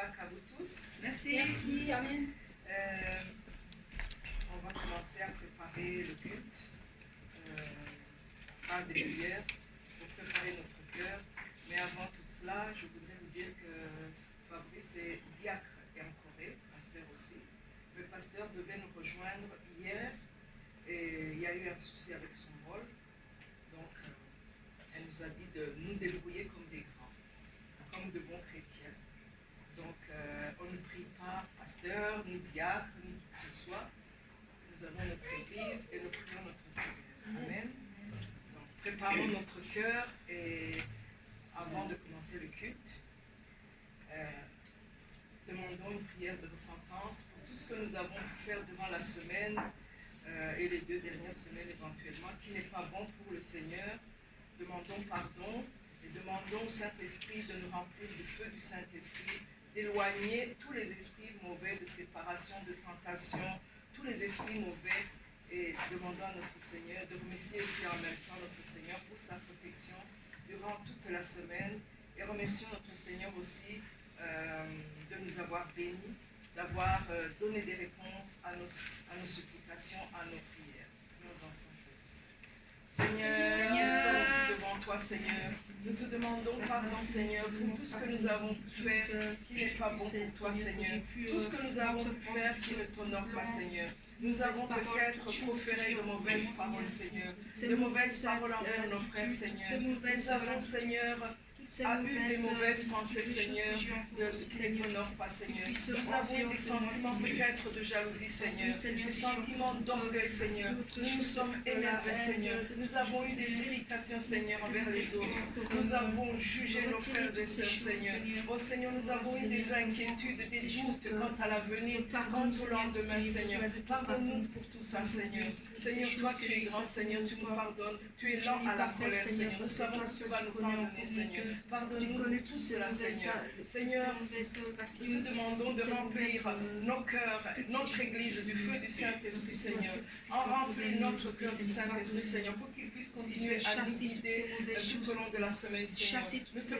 Pâques à vous tous. Merci. Merci. Amen. On va commencer à préparer le culte. Pas des prières pour préparer notre cœur. Mais avant tout cela, je voudrais vous dire que Fabrice est diacre et en Corée, pasteur aussi. Le pasteur devait nous rejoindre hier et il y a eu un souci avec son vol. Donc, elle nous a dit de nous débrouiller comme des grands, comme de bons chrétiens. Donc, on ne prie pas pasteur, ni diacre, ni qui que ce soit. Nous avons notre Église et nous prions notre Seigneur. Amen. Donc, préparons notre cœur et avant de commencer le culte, demandons une prière de repentance pour tout ce que nous avons pu faire durant la semaine et les 2 dernières semaines éventuellement, qui n'est pas bon pour le Seigneur. Demandons pardon et demandons au Saint-Esprit de nous remplir du feu du Saint-Esprit, d'éloigner tous les esprits mauvais de séparation, de tentation, tous les esprits mauvais, et demandons à notre Seigneur de remercier aussi en même temps notre Seigneur pour sa protection durant toute la semaine, et remercions notre Seigneur aussi de nous avoir bénis, d'avoir donné des réponses à nos supplications, à nos prières. Nous en sommes Seigneur, nous sommes ici devant toi, Seigneur. Nous te demandons pardon, Seigneur, pour tout ce que nous avons pu faire qui n'est pas bon pour toi, Seigneur. Tout ce que nous avons pu faire qui ne t'honore pas, Seigneur. Nous avons peut-être proféré de mauvaises paroles, Seigneur. De mauvaises paroles envers nos frères, Seigneur. Nous avons, Seigneur, a eu des mauvaises pensées, Seigneur, qui ne t'honorent pas, Seigneur. Nous avons eu des sentiments peut-être de jalousie, Seigneur, des sentiments d'orgueil, Seigneur. Nous nous sommes énervés, Seigneur. Nous avons eu des irritations, Seigneur, envers les autres. Nous avons jugé nos frères et sœurs, Seigneur. Oh Seigneur, nous avons eu des inquiétudes, des doutes quant à l'avenir, quant au lendemain, Seigneur. Pardonne-nous pour tout ça, Seigneur. Seigneur, toi tu es grand, Seigneur, tu nous pardonnes. Tu es lent à la colère, Seigneur. Nous savons que tu vas nous pardonner, Seigneur. Pardonne-nous tout cela, Seigneur. Seigneur, nous te demandons de remplir nos cœurs, notre Église du feu du Saint-Esprit, Seigneur. En remplir notre cœur du Saint-Esprit, Seigneur, pour qu'il puisse continuer à nous guider tout au long de la semaine, Seigneur. Nous te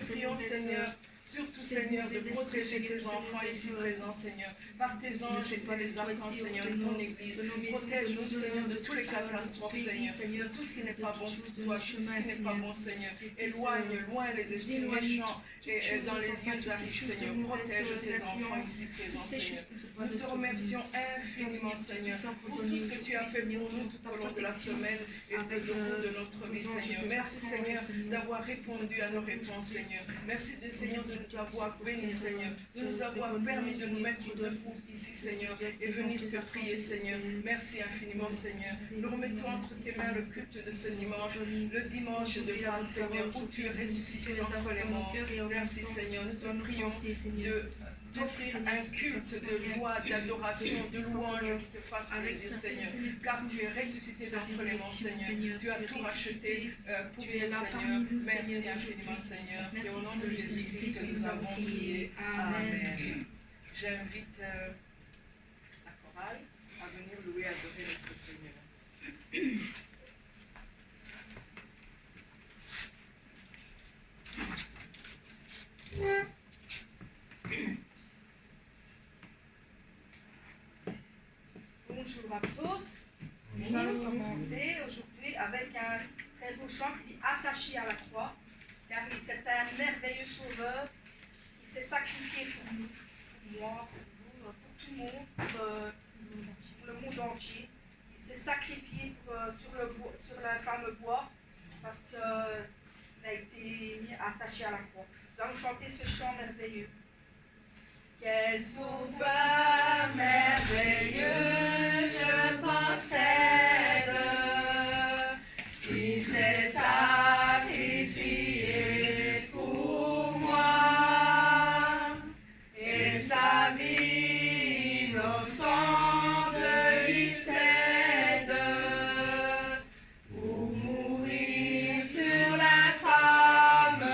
prions, Seigneur, surtout, Seigneur, de protéger tes enfants ici présents, Seigneur, par tes anges et par les archanges, Seigneur, de ton Église. Protège-nous, Seigneur, de tous les catastrophes, Seigneur, de tout ce qui n'est pas bon pour toi, tout ce qui n'est pas bon, Seigneur. Éloigne loin les esprits méchants et dans les lieux arides, Seigneur. Protège tes enfants ici présents, Seigneur. Nous te remercions infiniment, Seigneur, pour tout ce que tu as fait pour nous tout au long de la semaine et de notre vie, Seigneur. Merci, Seigneur, d'avoir répondu à nos réponses, Seigneur. Merci, Seigneur, de nous avoir bénis, Seigneur, de nous avoir permis de nous mettre debout ici, Seigneur, et venir te prier, Seigneur. Merci infiniment, Seigneur. Nous remettons entre tes mains le culte de ce dimanche, le dimanche de Pâques, Seigneur, où tu es ressuscité d'entre les morts. Merci, Seigneur. Nous te prions d'offrir un culte de joie, d'adoration, de louange qui te fasse plaisir, Seigneur. Car tu es ressuscité d'entre les morts, Seigneur. Tu as tout racheté pour nous, Seigneur. Merci infiniment, Seigneur. C'est au nom de Jésus-Christ que nous avons prié. Amen. J'invite la chorale à venir louer et adorer notre Seigneur. Bonjour à tous. Nous allons commencer aujourd'hui avec un très beau chant qui dit Attaché à la croix, car c'est un merveilleux sauveur qui s'est sacrifié pour nous, pour moi, pour vous, pour tout le monde, pour le monde entier. Il s'est sacrifié sur la fameux bois parce qu'il a été mis attaché à la croix. Nous allons chanter ce chant merveilleux. Quel sauveur merveilleux je possède, qui s'est sacrifié pour moi, et sa vie innocente lui cède, pour mourir sur la femme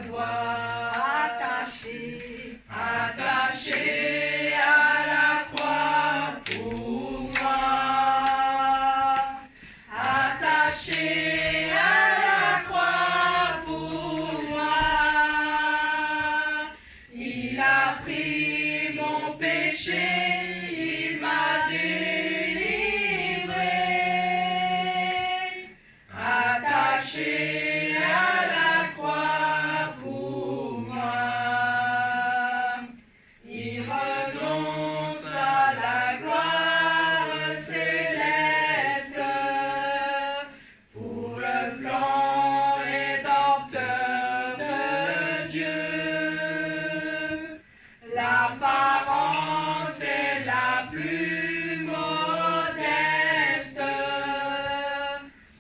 bois, attaché à la croix pour moi, attaché à la croix pour moi, il péché, il m'a délivré. Attaché à la croix pour moi, il renonce à la gloire céleste pour le plan rédempteur de Dieu. L'apparence est la plus modeste.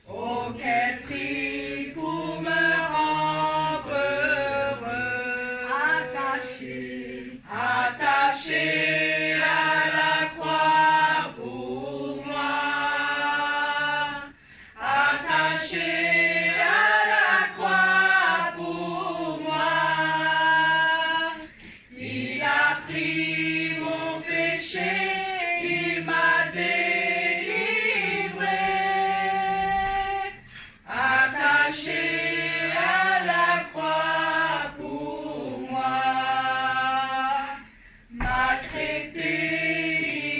Oh, quel prix pour me rendre heureux. Attaché à la croix pour moi. Attaché à la croix pour moi. Il a pris mon péché, il m'a délivré. Attaché à la croix pour moi. Maltraité,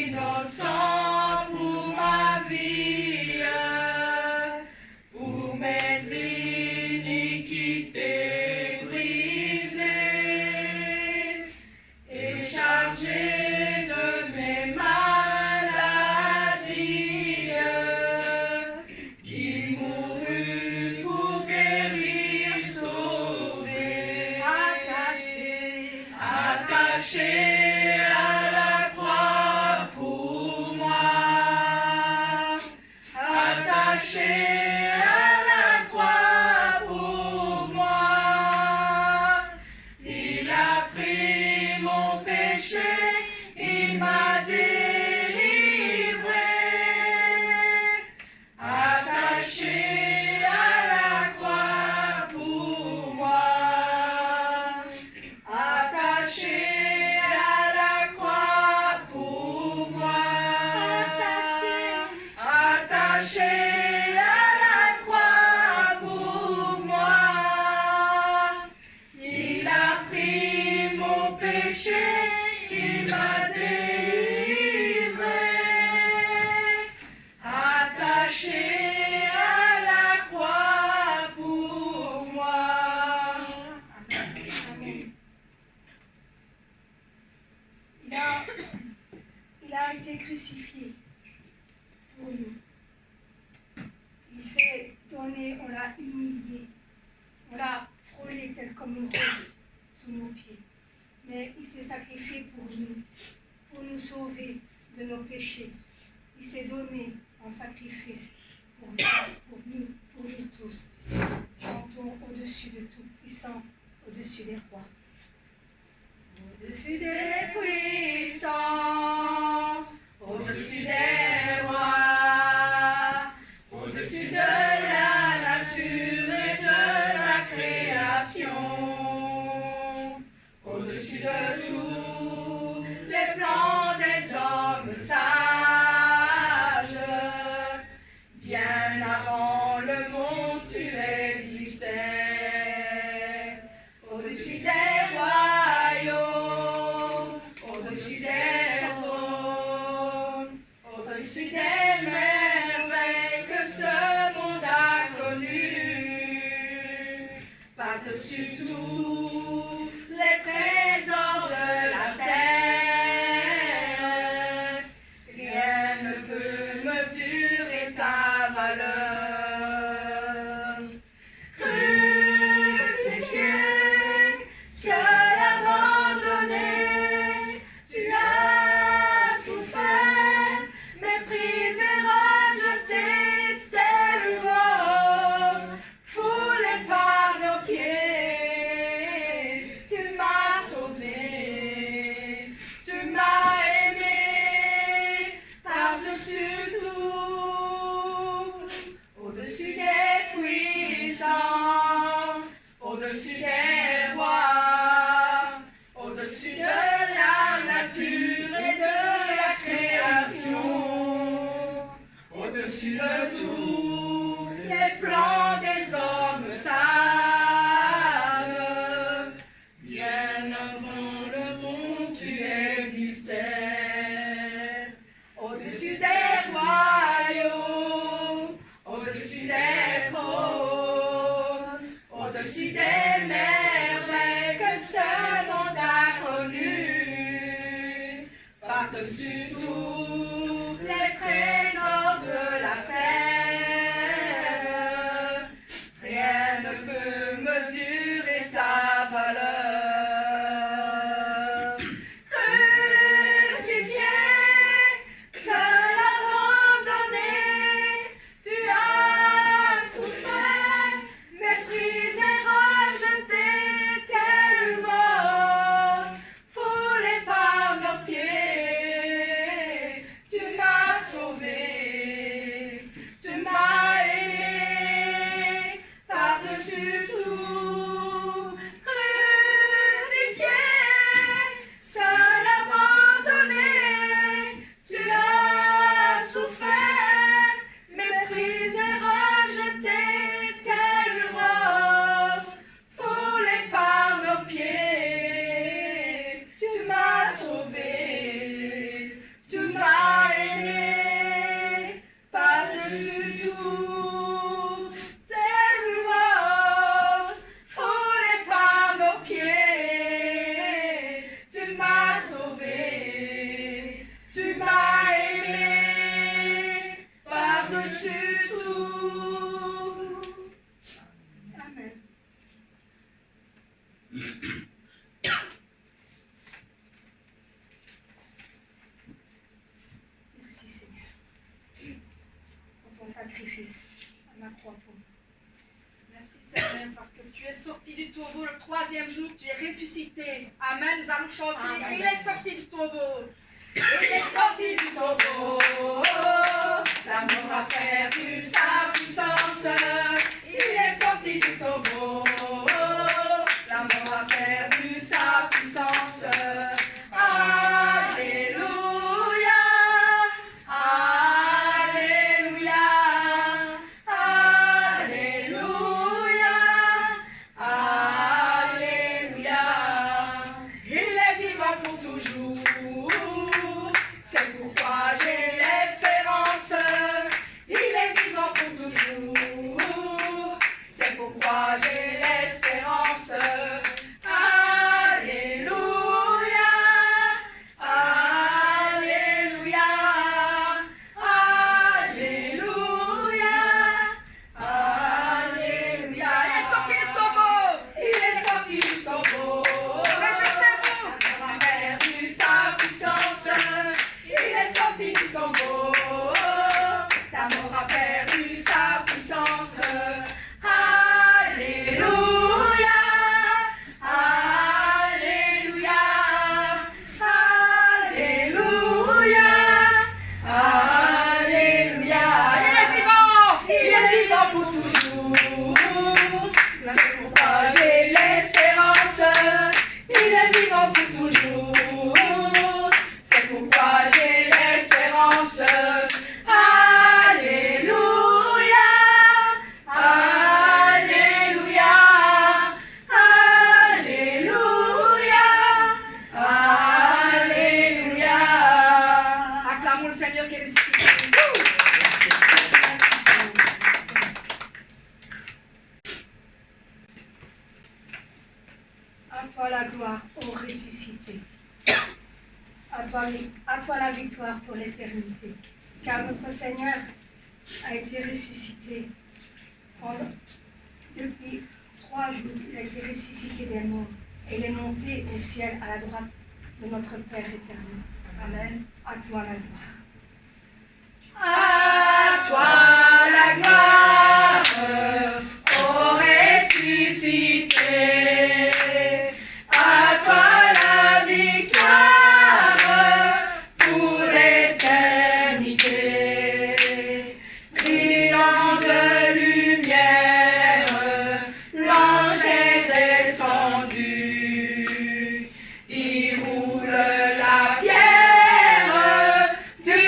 innocent pour ma vie, pour mes iniquités brisées, et chargé de mes maladies, il mourut pour guérir, sauver. Attaché à la croix pour moi. Attaché à la croix pour moi. Il a pris mon péché, il m'a délivré. Attaché à la croix pour moi. Attaché à la croix pour moi. Attaché à la croix pour moi. Il a pris mon péché, il m'a délivré. Attaché à la croix pour moi. Amen. Il a été crucifié pour nous. Il s'est donné, on l'a humilié, on l'a frôlé tel comme une rose sous nos pieds. Mais il s'est sacrifié pour nous sauver de nos péchés. Il s'est donné en sacrifice pour nous tous. Chantons au-dessus de toute puissance, au-dessus des rois. Au-dessus des puissances, au-dessus des rois, au-dessus de la nature et de la création, au-dessus de tous les plans des hommes sages, bien avant le monde tu existais, au-dessus des royaumes, au-dessus des trônes, au-dessus des merveilles que ce monde a connues, par-dessus tous les trésors de la terre, rien ne peut mesurer ta valeur. Crucifié, seul abandonné, tu as souffert, méprisé, rejeté, tel une rose, foulé par nos pieds. Tu m'as sauvé, tu m'as aimé, par-dessus tout, au-dessus des puissances, au-dessus des rois, au-dessus de la nature et de la création, au-dessus de tous les plans des hommes sages, bien avant le monde tu existais. Par-dessus des merveilles que ce monde a connues, par-dessus tous les trésors de la terre, rien ne peut mesurer ta valeur. Crucifié, seul abandonné, tu as souffert, méprisé, rejeté, tellement foulé par nos pieds. Tu m'as sauvé, tu m'as aimé par-dessus tout. Crucifié, seul abandonné, tu as souffert, méprisé, rejeté, tel une rose, foulé par nos pieds. Tu m'as sauvé, tu m'as aimé par-dessus tout, tel une rose, foulé par nos pieds. Tu m'as sauvé, tu m'as aimé par-dessus tout. Amen. Merci Seigneur pour ton sacrifice à ma croix pour nous. Merci Seigneur parce que tu es sorti du tombeau le troisième jour, tu es ressuscité. Amen, nous allons chanter. Amen. Il est sorti du tombeau. Il est sorti du tombeau. L'amour a perdu sa puissance. Il est sorti du tombeau. L'amour a perdu sa puissance. Alléluia. Alléluia. Alléluia. Alléluia. Il est vivant pour toujours. C'est pourquoi j'ai l'espérance. Il est vivant pour toujours. C'est pourquoi j'ai l'espérance. Alléluia. Alléluia. Alléluia. Alléluia. Il est sorti du tombeau. Il est sorti du tombeau. Réjouissez-vous. L'amour a perdu sa puissance. Il est sorti du tombeau. L'amour a perdu sa puissance. Alléluia. Alléluia. Alléluia. Alléluia. Il est vivant. Il est vivant pour toujours. C'est pourquoi j'ai l'espérance. Il est vivant pour toujours. C'est pourquoi j'ai l'espérance. Alléluia. Alléluia. Alléluia. Alléluia. Acclamons le Seigneur qui est ressuscité. À toi la gloire, ô ressuscité. À toi la victoire pour l'éternité. Car notre Seigneur a été ressuscité depuis 3 jours. Il a été ressuscité des morts. Et il est monté au ciel à la droite de notre Père éternel. Amen. À toi la gloire. À toi la gloire, ô ressuscité. À toi la victoire pour l'éternité. Brillant de lumière, l'ange est descendu. Il roule la pierre du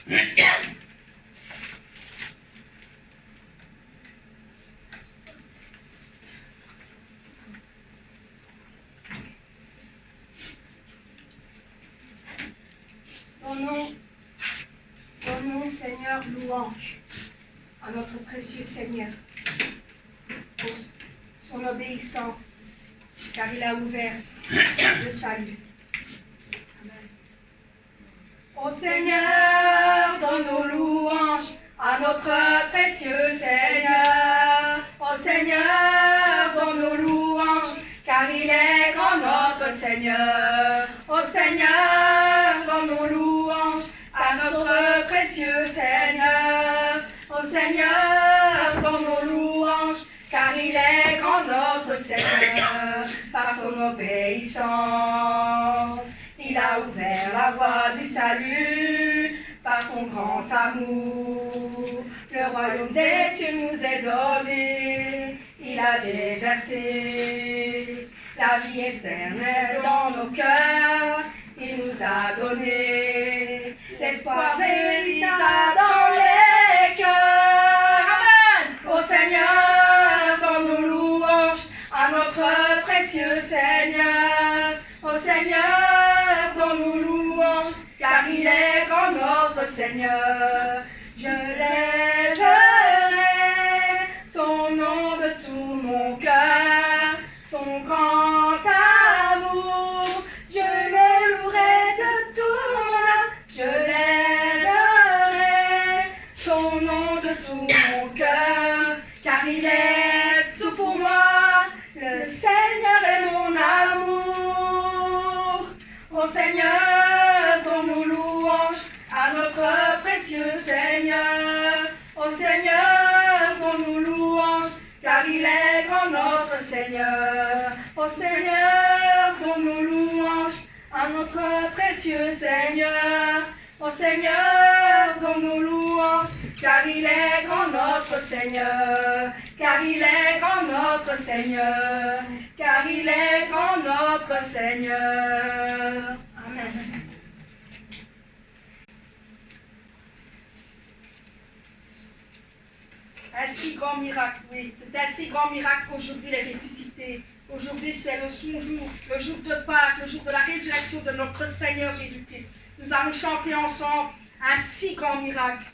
Donnons, Seigneur, louange à notre précieux Seigneur pour son obéissance, car il a ouvert le salut. Amen. Ô Seigneur, donne nos louanges à notre précieux Seigneur. Ô Seigneur, donne nos louanges, car il est grand notre Seigneur. Ô Seigneur, donne nos louanges à notre précieux Seigneur. Ô Seigneur, donne nos louanges, car il est grand notre Seigneur. Par son obéissance, il a ouvert la voie du salut. Par son grand amour, le royaume des cieux nous est donné. Il a déversé la vie éternelle dans nos cœurs. Il nous a donné l'espoir véritable dans les cœurs. Amen. Ô Seigneur, donne nos louanges à notre précieux Seigneur. Ô Seigneur, donne nos louanges, car il est grand notre Seigneur. Je lèverai son nom de tout mon cœur, son grand amour. Je le louerai de tout mon âme, je lèverai son nom de tout mon cœur, car il est tout pour moi. Le Seigneur est mon amour. Ô Seigneur, donne nos louanges à notre précieux Seigneur. Ô Seigneur, donne nos louanges, car il est grand notre Seigneur. Ô Seigneur, donne nos louanges à notre précieux Seigneur. Ô Seigneur, donne nos louanges, car il est grand notre Seigneur. Car il est grand notre Seigneur. Car il est grand notre Seigneur. Amen. Un si grand miracle, oui. C'est un si grand miracle qu'aujourd'hui il est ressuscité. Aujourd'hui c'est son jour, le jour de Pâques, le jour de la résurrection de notre Seigneur Jésus-Christ. Nous allons chanter ensemble un si grand miracle.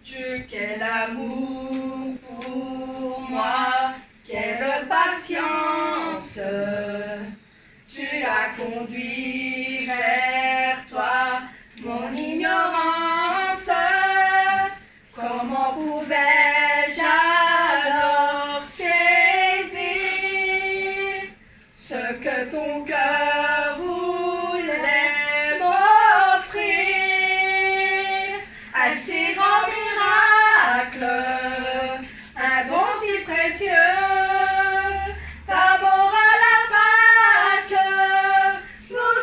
Dieu, quel amour pour moi, quelle patience. Tu as conduit vers toi mon ignorance. Comment pouvais-je alors saisir ce que ton cœur voulait m'offrir? Un si grand miracle, un don si précieux, d'abord à la Pâque, nous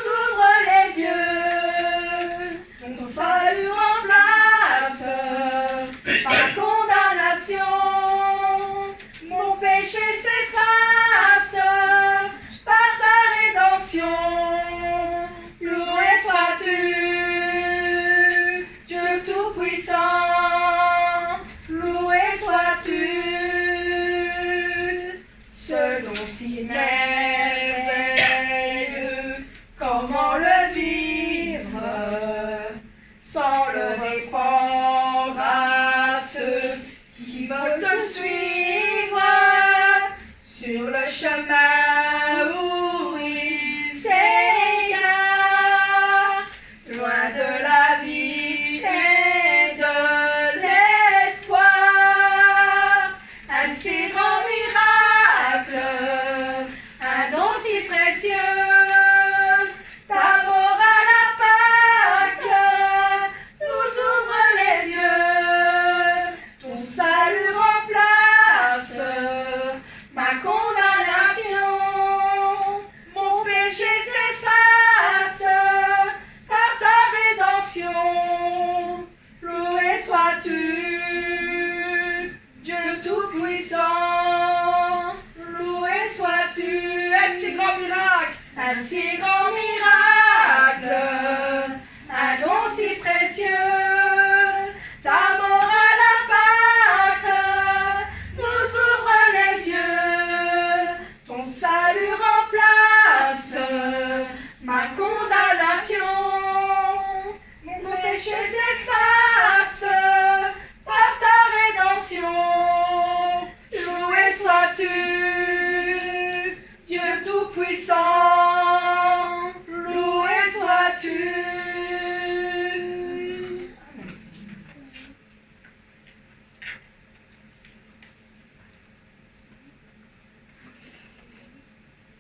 sois-tu.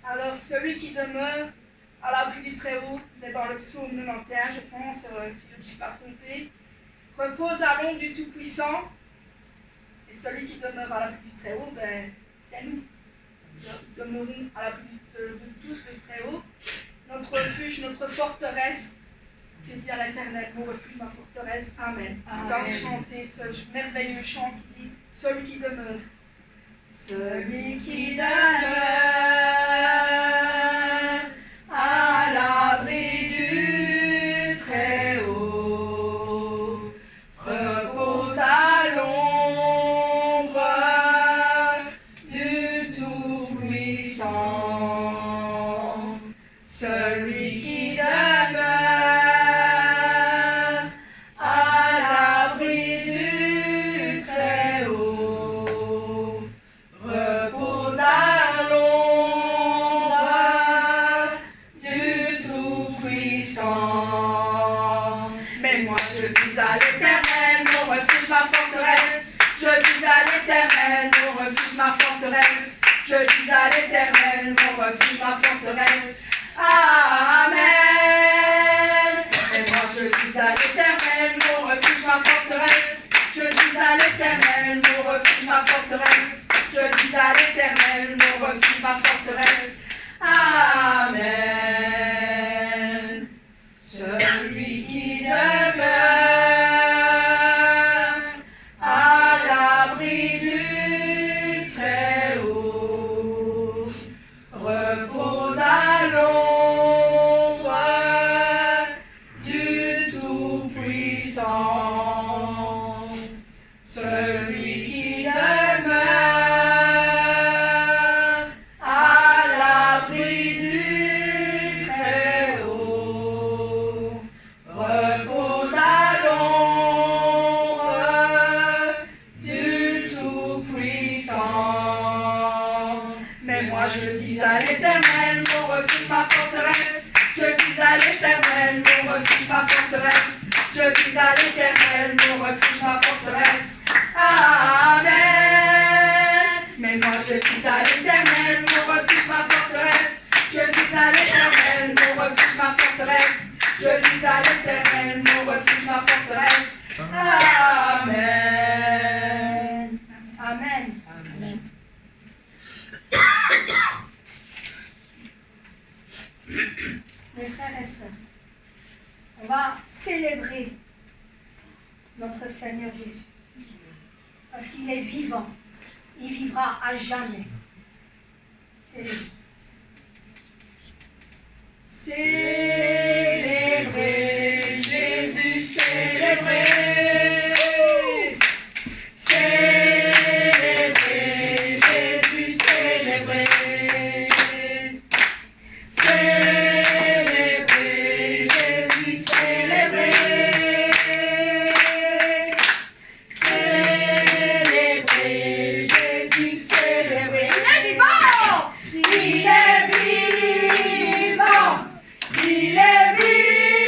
Alors, celui qui demeure à l'abri du Très-Haut, c'est dans le psaume 91, je pense, si je ne me suis pas trompé, repose à l'ombre du Tout-Puissant. Et celui qui demeure à l'abri du Très-Haut, ben, c'est nous. Nous demeurons à l'abri de tous le Très-Haut. Notre refuge, notre forteresse. Je dis à l'Éternel, mon refuge, ma forteresse. Amen. Donc chanter ce merveilleux chant qui dit, celui qui demeure. Celui qui demeure à l'abri du Très-Haut, repose à l'ombre du Tout-Puissant. Celui qui demeure à l'abri du Très-Haut, repose à l'ombre du Tout-Puissant. Mais moi je dis à l'Éternel, mon refuge, ma forteresse. Je dis à l'Éternel, mon refuge, ma forteresse. Je dis à l'Éternel, mon refuge, ma forteresse. Amen. Et moi je dis à l'Éternel, mon refuge, ma forteresse. Je dis à l'Éternel, mon refuge, ma forteresse. Je dis à l'Éternel, mon refuge, ma forteresse. Amen. Celui qui demeure à l'abri du Très-Haut, repose à l'ombre du Tout-Puissant. Celui qui demeure à l'abri du Très-Haut, repose à l'ombre du Tout-Puissant. Mais moi je dis à l'Éternel, mon refuge, ma forteresse. Je dis à l'Éternel, mon refuge, ma forteresse. Je dis à l'Éternel, mon refuge, ma forteresse. Amen. Mais moi je dis à l'Éternel, mon refuge, ma forteresse. Je dis à l'Éternel, mon refuge, ma forteresse. Je dis à l'Éternel, mon refuge, ma forteresse. Amen. Amen. Amen. Mes frères et sœurs, on va célébrer notre Seigneur Jésus. Parce qu'il est vivant. Il vivra à jamais. Célébrez. Célébrez Jésus, célébrez. Célébrez Jésus, célébrez. Célébrez Jésus, célébrez. Célébrez Jésus, célébrez. Il est vivant! Il est vivant! Il est vivant!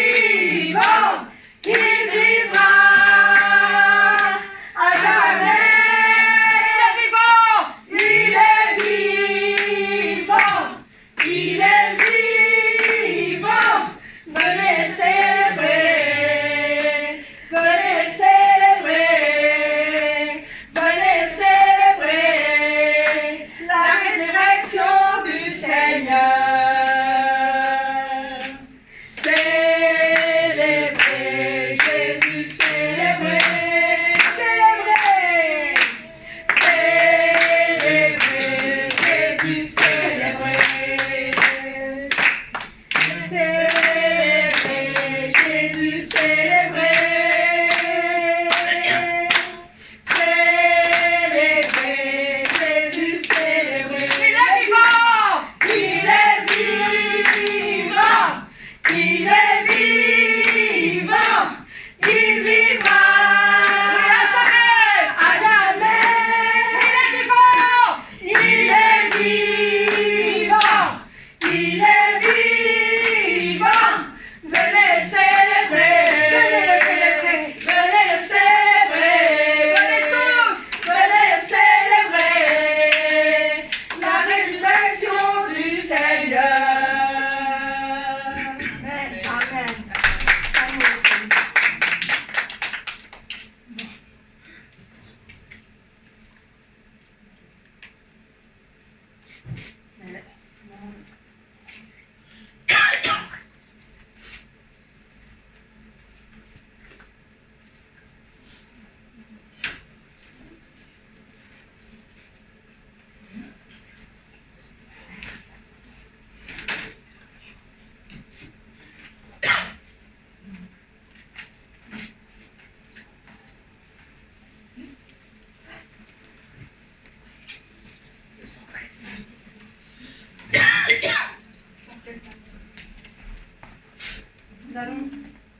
allons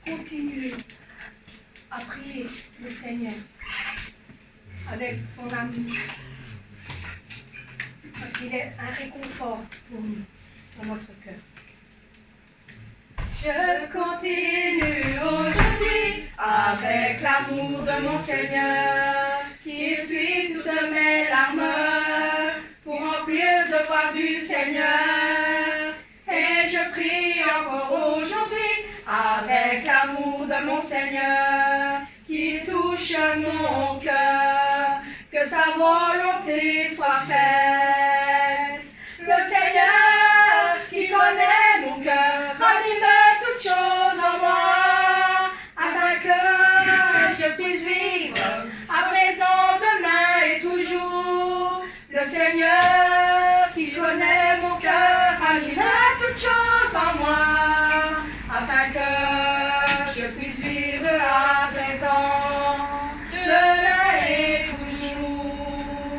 continuer à prier le Seigneur avec son amour. Parce qu'il est un réconfort pour nous, pour notre cœur. Je continue aujourd'hui avec l'amour de mon Seigneur qui essuie toutes mes larmes pour remplir le devoir du Seigneur. Et je prie encore aujourd'hui avec l'amour de mon Seigneur qui touche mon cœur, que sa volonté soit faite. Le Seigneur qui connaît mon cœur ranime toutes choses en moi, afin que je puisse vivre à présent, demain et toujours. Le Seigneur qui connaît mon cœur ranime toutes choses en moi, afin que je puisse vivre à présent, demain et toujours.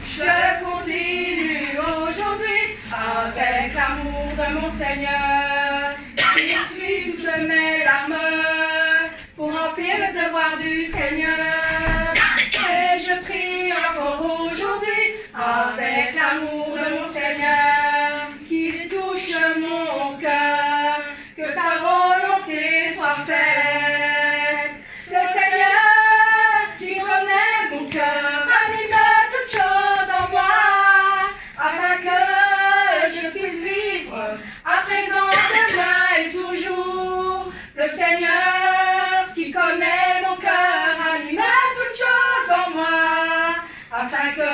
Je continue aujourd'hui avec l'amour de mon Seigneur qui essuie toutes mes larmes pour remplir le devoir du Seigneur. Et je prie encore aujourd'hui avec l'amour de mon Seigneur qui touche mon cœur, que sa volonté soit faite. Le Seigneur qui connaît mon cœur ranime toutes choses en moi, afin que je puisse vivre à présent, demain et toujours. Le Seigneur qui connaît mon cœur ranime toutes choses en moi, afin que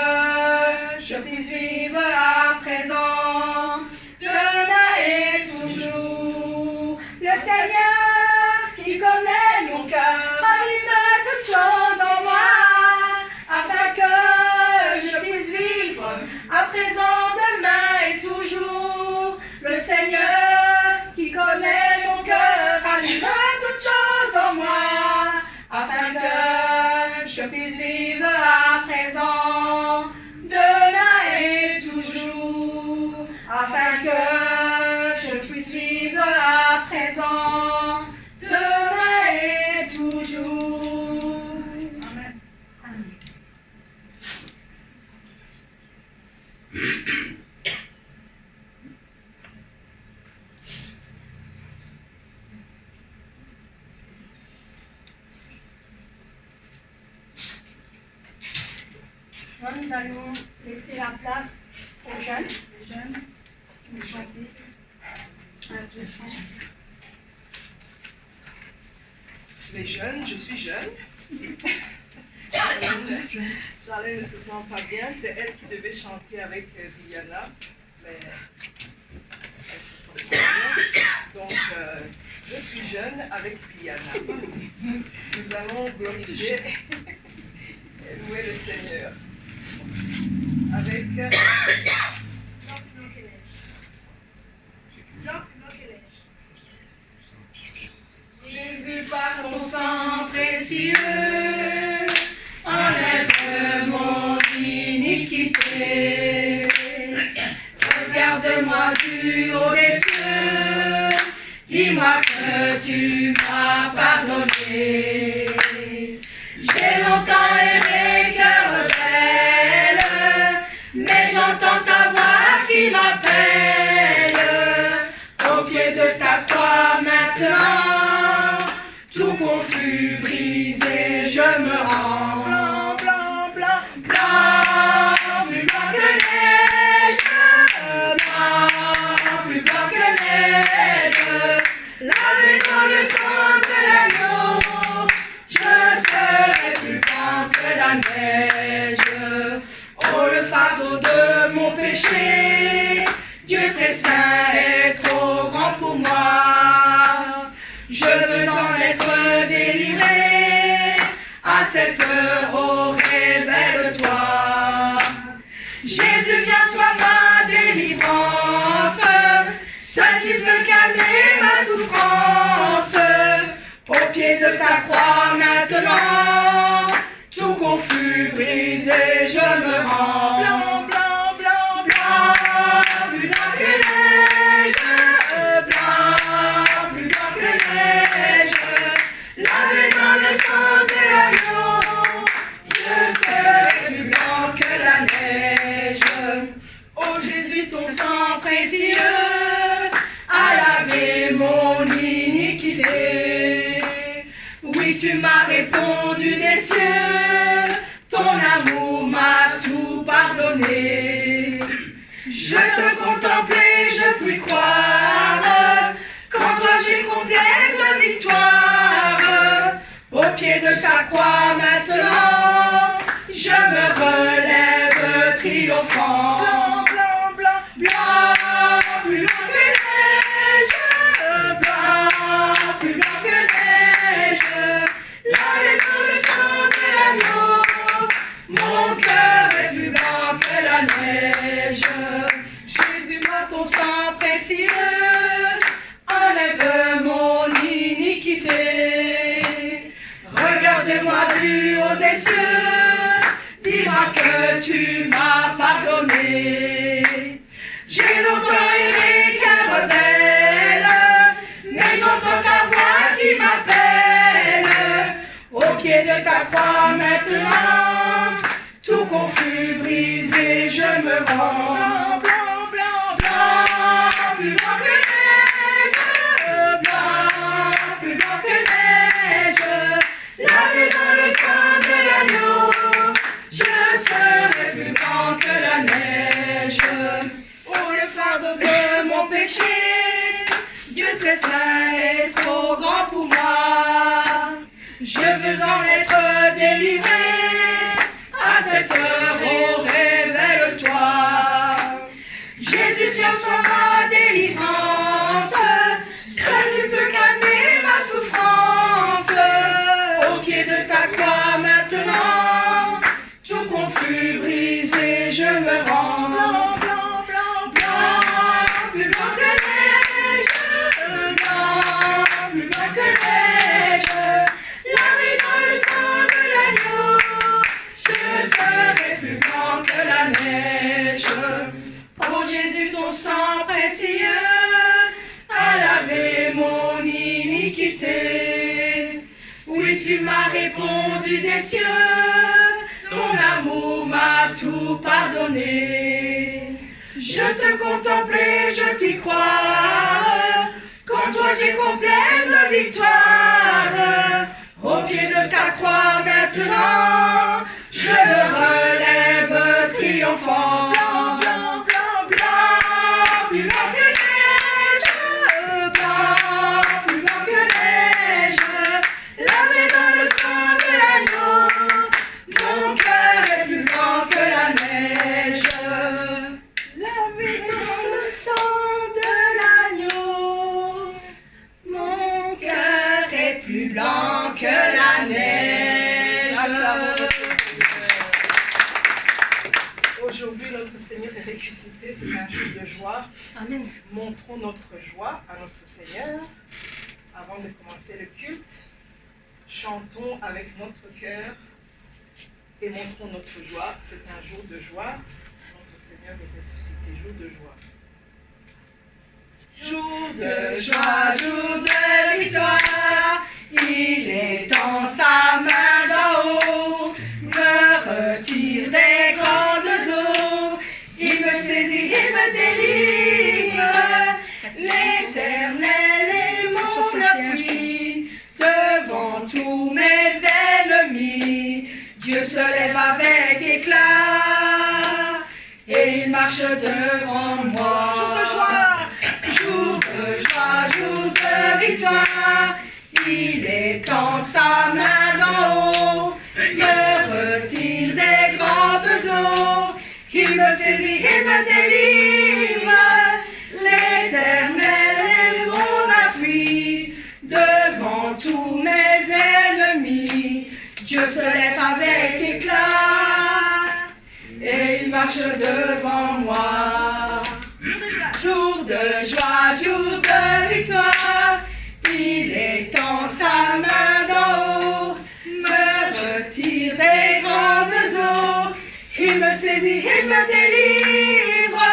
je puisse vivre à présent, demain et toujours. Le Seigneur qui connaît mon cœur ranime toutes choses en moi, afin que je puisse vivre à présent, demain et toujours. Le Seigneur qui connaît mon cœur ranime toutes choses en moi, afin que je puisse vivre à présent, demain et toujours. Afin que je puisse vivre à présent, demain et toujours. Amen. Amen. Maintenant, nous allons laisser la place aux jeunes. Les jeunes qui vont chanter un, deux chants. Les jeunes, je suis jeune. Charlène ne se sent pas bien, c'est elle qui devait chanter avec Viviana, mais elle se sent pas bien. Donc, je suis jeune avec Viviana. Nous allons glorifier et louer le Seigneur. Avec Jésus, par ton sang précieux, enlève mon iniquité. Regarde-moi du haut des cieux, dis-moi que tu m'as pardonné. J'ai longtemps erré, cœur rebelle, mais j'entends ta voix qui m'appelle. Au pied de ta croix maintenant, tout confus, brisé, je me rends. Blanc, blanc, blanc, blanc, plus blanc que neige. Blanc, plus blanc que neige. Lavé dans le sang de l'agneau, je serai plus blanc que la neige. Oh, le fardeau de mon péché, Dieu très saint est trop grand pour moi. Je veux en être délivré, à cette heure, oh, révèle-toi. Jésus, viens, sois ma délivrance, seul tu peux calmer ma souffrance. Au pied de ta croix maintenant, tout confus, brisé, je me rends. Blanc, blanc, blanc, blanc, plus blanc que neige. Blanc, plus blanc que neige. Oui, tu m'as répondu des cieux, ton amour m'a tout pardonné. Je te contemplais, je puis croire, qu'en toi j'ai complète victoire. Au pied de ta croix maintenant, je me relève triomphant. Blanc, blanc, blanc, blanc, plus blanc que neige, blanc, plus blanc que neige, lavé dans le sang de l'agneau, mon cœur est plus blanc que la neige. Jésus, moi ton sang précieux, enlève mon iniquité. Regarde-moi du haut des cieux, dis-moi que tu m'as pardonné. J'ai longtemps aimé qu'un rebelle, mais j'entends ta voix qui m'appelle. Au pied de ta croix maintenant, tout confus, brisé, je me rends. Blanc, blanc, blanc, plus blanc que neige, blanc, plus blanc que neige, lavé dans le sang de l'agneau, je serai plus blanc que la neige. Oh, le fardeau de mon péché, Dieu très saint est trop grand pour moi. Je veux en être délivré, à cette heure, oh, révèle-toi. Jésus, viens sans ma délivrance, seul tu peux calmer ma souffrance. Au pied de ta croix maintenant, tout confus, brisé, je me rends. Blanc, blanc, blanc, blanc, plus blanc que neige, blanc, plus blanc que neige, lavé dans le sang de l'agneau, je serai plus blanc que la neige. Oh Jésus, ton sang précieux a lavé mon iniquité. Oui, tu m'as répondu des cieux, ton amour m'a tout pardonné. Je te contemplais, je puis croire, qu'en toi j'ai complète victoire. Au pied de ta croix maintenant, je me relève triomphant. Blanc, blanc, blanc, blanc, plus blanc que neige, blanc, plus blanc que neige, lavé dans le sang de l'agneau, mon cœur est plus blanc que la neige. Lavé dans le sang de l'agneau, mon cœur est plus blanc que la neige. Aujourd'hui, notre Seigneur est ressuscité, c'est un jour de joie. Amen. Montrons notre joie à notre Seigneur. Avant de commencer le culte, chantons avec notre cœur et montrons notre joie. C'est un jour de joie. Notre Seigneur est ressuscité, jour de joie. Jour de joie, jour de victoire, il est en sa main d'en haut, me retire des grandes eaux, il me saisit, il me délivre, l'Éternel est mon appui, devant tous mes ennemis, Dieu se lève avec éclat, et il marche devant moi. Jour de joie, jour de victoire, il est en sa main d'en haut, me retire des grandes eaux, il me saisit, il me délivre, l'Éternel est mon appui, devant tous mes ennemis, Dieu se lève avec éclat, et il marche devant moi. Jour de joie, jour de victoire, il est en sa main d'en haut, me retire des grandes eaux, il me saisit, il me délivre,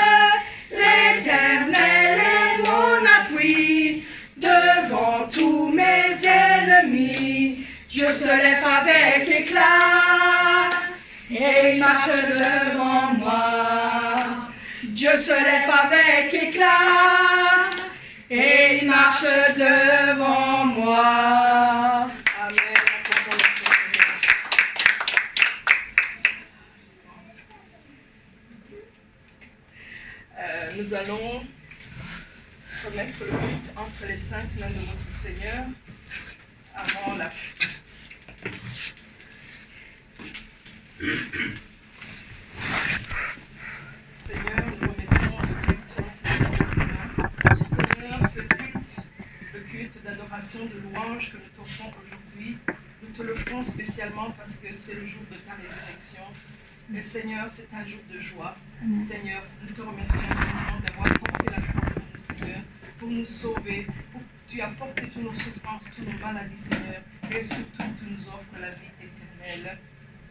l'Éternel est mon appui, devant tous mes ennemis, Dieu se lève avec éclat, et il marche devant moi. Dieu se lève avec éclat, et il marche devant moi. Amen. remettre le culte entre les saintes mains de notre Seigneur avant la Seigneur, nous remettons le culte entre les saintes mains. Seigneur, ce culte, le culte d'adoration, de louange que nous t'offrons aujourd'hui, nous te le ferons spécialement parce que c'est le jour de ta résurrection. Mais Seigneur, c'est un jour de joie. Seigneur, nous te remercions infiniment d'avoir porté la croix pour nous, Seigneur, pour nous sauver. Tu as porté toutes nos souffrances, toutes nos maladies, Seigneur. Et surtout, tu nous offres la vie éternelle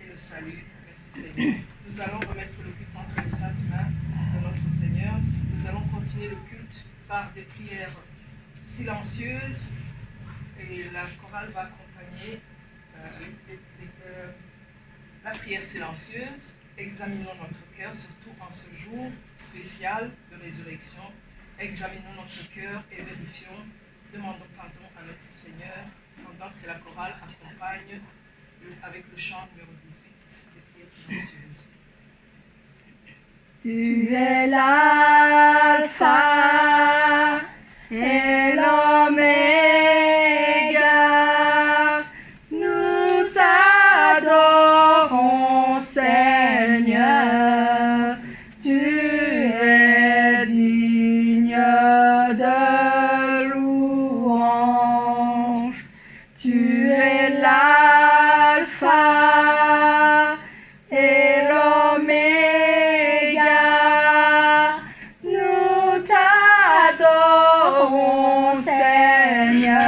et le salut. Merci, Seigneur. Nous allons remettre le culte entre les saintes mains de notre Seigneur. Nous allons continuer le culte par des prières silencieuses. Et la chorale va accompagner la prière silencieuse. Examinons notre cœur, surtout en ce jour spécial de résurrection. Examinons notre cœur et vérifions. Demandons pardon à notre Seigneur pendant que la chorale accompagne avec le chant numéro 18, les prières silencieuses. Tu es l'alpha et l'oméga. Nous t'adorons, Seigneur. Tu es digne de louange. Tu es l'alpha et l'oméga. Nous t'adorons, Seigneur.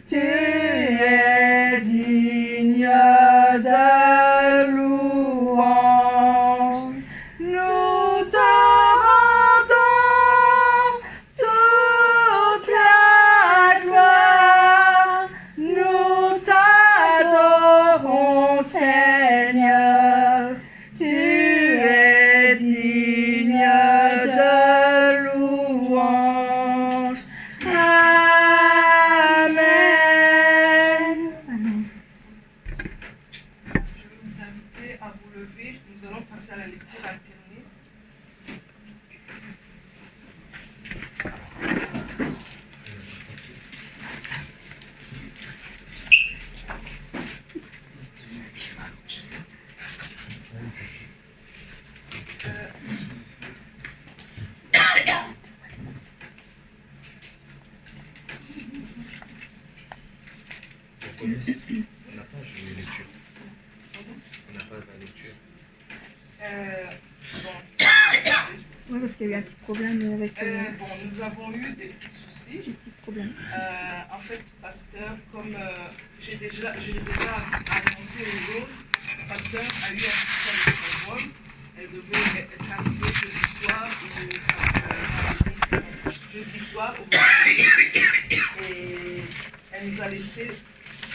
Tu es digne de louange. Nous te rendons toute la gloire. Nous t'adorons, Seigneur. Tu es digne de louange. Amen. Amen. Je vais vous inviter à vous lever. Nous allons passer à la lecture alternée. On n'a pas de lecture. On n'a pas de lecture. Bon. Oui, parce qu'il y a eu un petit problème avec Bon, nous avons eu des petits soucis. problème. En fait, pasteur, comme j'ai déjà annoncé aux autres, le pasteur a eu un système de syndrome. Elle devait être arrivée jeudi soir au vendredi. Et elle nous a laissé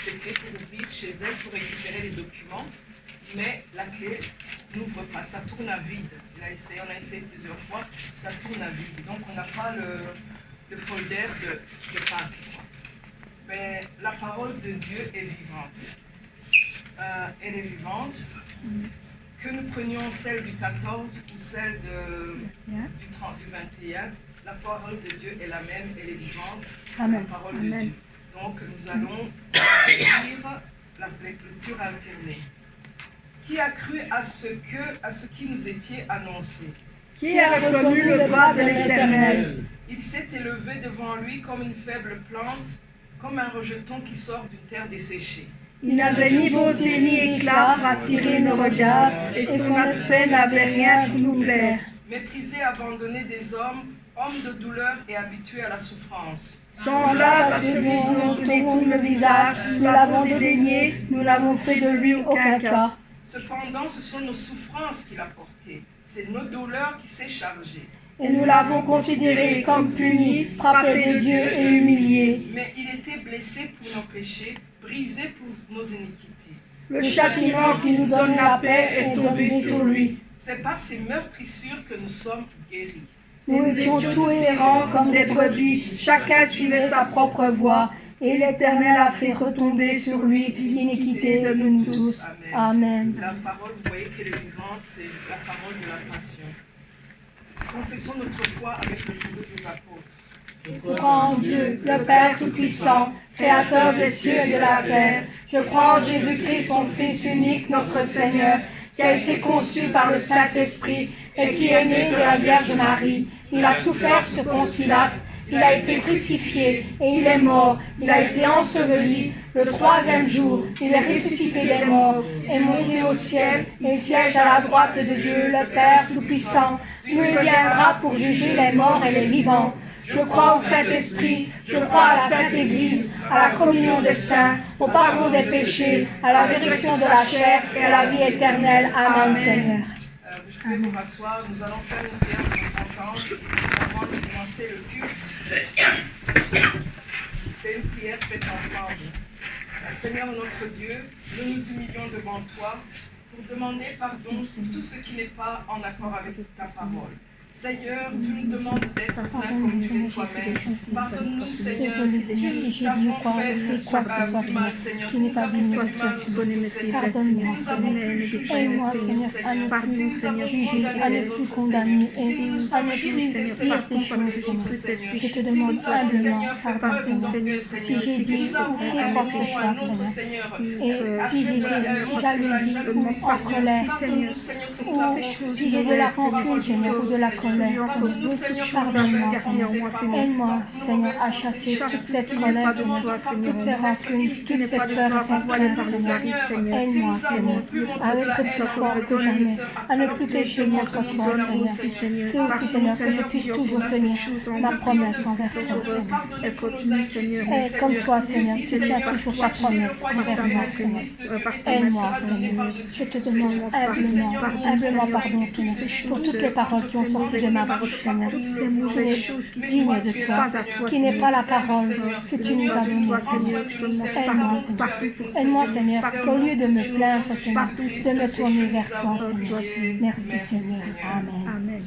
ses clés pour ouvrir chez elle pour récupérer les documents. Mais la clé n'ouvre pas, ça tourne à vide. On a essayé plusieurs fois, ça tourne à vide. Donc on n'a pas le folder de Pâques. Mais la parole de Dieu est vivante. Elle est vivante. Que nous prenions celle du 14 ou celle du 21, la parole de Dieu est la même, elle est vivante. Amen. La parole de Amen. Dieu. Donc nous allons lire la lecture alternée. Qui a cru à ce qui nous était annoncé? Qui a reconnu le bras de l'Éternel? Il s'est élevé devant lui comme une faible plante, comme un rejeton qui sort d'une terre desséchée. Il n'avait ni beauté ni éclat pour attirer nos regards, et son aspect n'avait rien pour nous plaire. Méprisé, abandonné des hommes, homme de douleur et habitué à la souffrance. Semblable à celui dont on détourne le visage, nous l'avons dédaigné, nous n'avons fait de lui aucun cas. Cependant, ce sont nos souffrances qu'il a portées, c'est nos douleurs qui s'est chargé. Et nous l'avons considéré comme puni, frappé de Dieu et humilié. Mais il était blessé pour nos péchés, brisé pour nos iniquités. Le châtiment qui nous donne la paix est tombé sur lui. C'est par ces meurtrissures que nous sommes guéris. Nous étions tous errants comme des brebis, chacun suivait sa propre voie, et l'Éternel a fait retomber sur lui l'iniquité de nous tous. Amen. La parole, vous voyez qu'elle est vivante, c'est la parole de la passion. Confessons notre foi avec le credo des apôtres. Je crois en Dieu, le Père Tout-Puissant, Créateur des cieux et de la terre. Je crois en Jésus-Christ, son Fils unique, notre Seigneur, qui a été conçu par le Saint-Esprit et qui est né de la Vierge Marie. Il a souffert sous Ponce Pilate, il a été crucifié et il est mort. Il a été enseveli. Le troisième jour, il est ressuscité des morts, est monté au ciel et siège à la droite de Dieu, le Père Tout-Puissant. Il viendra pour juger les morts et les vivants. Je crois au Saint-Esprit, je crois à la Sainte Église, à la communion des saints, au pardon des péchés, à la résurrection de la chair et à la vie éternelle. Amen, Seigneur. Vous pouvez vous rasseoir, nous allons faire une prière de repentance avant de commencer le culte. C'est une prière faite ensemble. Seigneur notre Dieu, nous nous humilions devant toi pour demander pardon pour tout ce qui n'est pas en accord avec ta parole. Seigneur, tu nous demandes d'être saint comme tu es toi-même. Pardonne-nous, Seigneur, si nous avons fait du mal, Seigneur, si nous avons fait du mal aux autres, Seigneur, si nous avons pu juger les autres, Seigneur, si nous avons condamné les autres, Seigneur, si nous sommes irrités, Seigneur, contre les autres, Seigneur, Je te demande si nous avons, humblement Seigneur, fait pardon, preuve d'orgueil, Si Seigneur, j'ai si dit nous avons ou fait quoi que ce un soit, autre, Seigneur, Seigneur, et si j'ai de jalousie ou en colère, pardonne-nous, Seigneur, si nous avons fait ou choses si j'ai de la rancune, Seigneur, ou de la colère, pardonne-nous, Seigneur, pardonne-moi, Seigneur. Aide-moi, Seigneur, à chasser toute cette colère, toutes ces rancunes, toutes ces peurs et cette crainte, Seigneur. Aide-moi, Seigneur, à être plus fort que jamais, à ne plus pécher contre toi, Seigneur. Fais aussi, Seigneur, que je puisse toujours tenir ma promesse envers toi, Seigneur. Et comme toi, Seigneur, tu tiens toujours ta promesse envers moi, Seigneur. Aide-moi, Seigneur. Je te demande humblement pardon, Seigneur, pour toutes les paroles qui ont sorti de ma bouche, Seigneur, qui n'est digne de toi, qui n'est pas la parole que tu nous as donnée, Seigneur. Aide-moi, Seigneur. Aide-moi, Seigneur, qu'au lieu de me plaindre, Seigneur, de me tourner vers toi, Seigneur. Merci, Seigneur. Amen.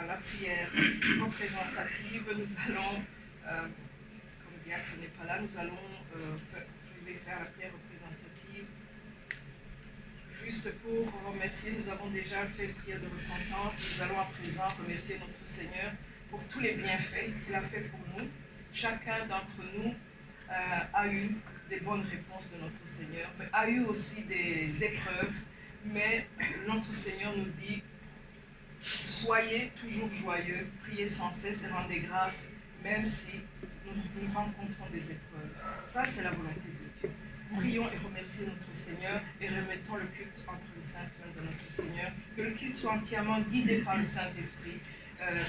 La prière représentative, nous allons, comme Diacre n'est pas là, nous allons, je vais faire la prière représentative. Juste pour remercier, nous avons déjà fait une prière de repentance. Nous allons à présent remercier notre Seigneur pour tous les bienfaits qu'il a fait pour nous. Chacun d'entre nous a eu des bonnes réponses de notre Seigneur, mais a eu aussi des épreuves. Mais notre Seigneur nous dit, soyez toujours joyeux, priez sans cesse et rendez grâce, même si nous rencontrons des épreuves. Ça, c'est la volonté de Dieu. Prions et remercions notre Seigneur et remettons le culte entre les saintes mains de notre Seigneur. Que le culte soit entièrement guidé par le Saint-Esprit,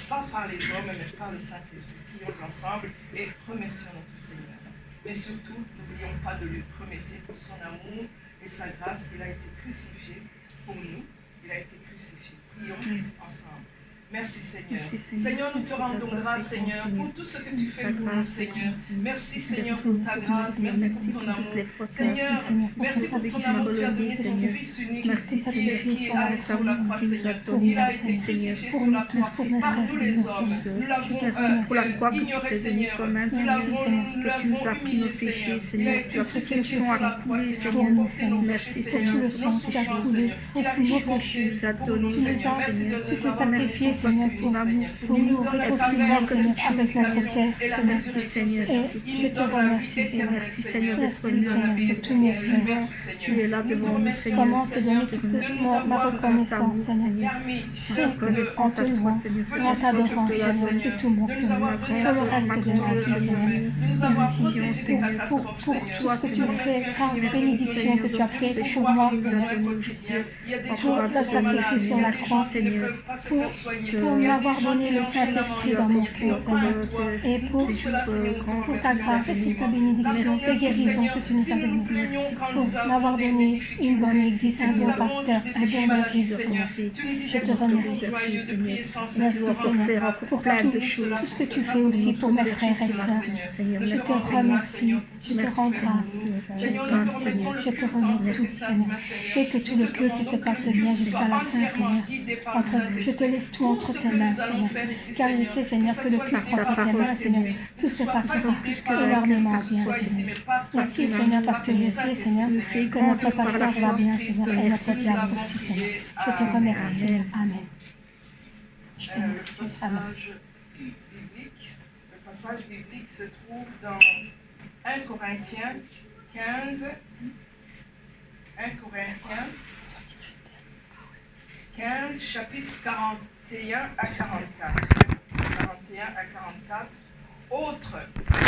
pas par les hommes, mais par le Saint-Esprit. Prions ensemble et remercions notre Seigneur. Mais surtout, n'oublions pas de lui remercier pour son amour et sa grâce. Il a été crucifié pour nous. Il a été crucifié. Prions ensemble. Merci Seigneur. Seigneur, nous te rendons grâce, Seigneur, pour tout ce que tu fais pour nous, Seigneur. Merci Seigneur pour ta grâce, merci pour ton amour. Seigneur, merci pour ton amour, tu as donné ton Fils unique qui est allé sur la croix, Seigneur. Il a été crucifié sur la croix par nous les hommes. Nous l'avons ignoré, Seigneur. Nous l'avons humilié, Seigneur. Il a été crucifié sur la croix, Seigneur, pour porter nos péchés, Seigneur. Nos souffrances, Seigneur. Il a tout porté pour nous, Seigneur. Merci de nous avoir sacrifié, Seigneur, pour nous réconcilier, Seigneur, avec notre Père. Merci, Seigneur. Et je te remercie, Seigneur. Merci, Seigneur, d'être venu, Seigneur, pour tous mes frères. Tu es là devant nous, Seigneur. Comment te donner toute ma reconnaissance, Seigneur. En te louant, en t'adorant, Seigneur, de tout mon cœur, pour le reste de ma vie, Seigneur. Merci pour tout ce que tu fais, grâce, bénédiction que tu as fait pour moi, Seigneur. Pour le sacrifice sur la croix, Seigneur. Pour m'avoir donné le Saint-Esprit dans mon cœur, Seigneur. Et pour ta grâce et ta bénédiction, tes guérisons que tu nous as données. Pour m'avoir donné une bonne église, un bon pasteur, un bon berger de vie. Je te remercie. Merci, Seigneur, pour tout ce que tu fais aussi pour mes frères et sœurs. Je te remercie. Je te rends grâce. Seigneur, je te remercie, Seigneur. Fais que tout le culte se passe bien jusqu'à la fin, Seigneur. Je te laisse tout entre tes mains, Seigneur. Car je sais, Seigneur, que le culte entre tes mains, Seigneur, tout se passera énormément bien, Seigneur. Merci, Seigneur, parce que je sais, Seigneur, que notre pasteur va bien, Seigneur, et notre diable aussi, Seigneur. Je te remercie, Seigneur. Amen. Je te remercie. Amen. Biblique, le passage biblique se trouve dans 1 Corinthiens 15. 1 Corinthiens 15, chapitre 41 à 44. 41 à 44. Autre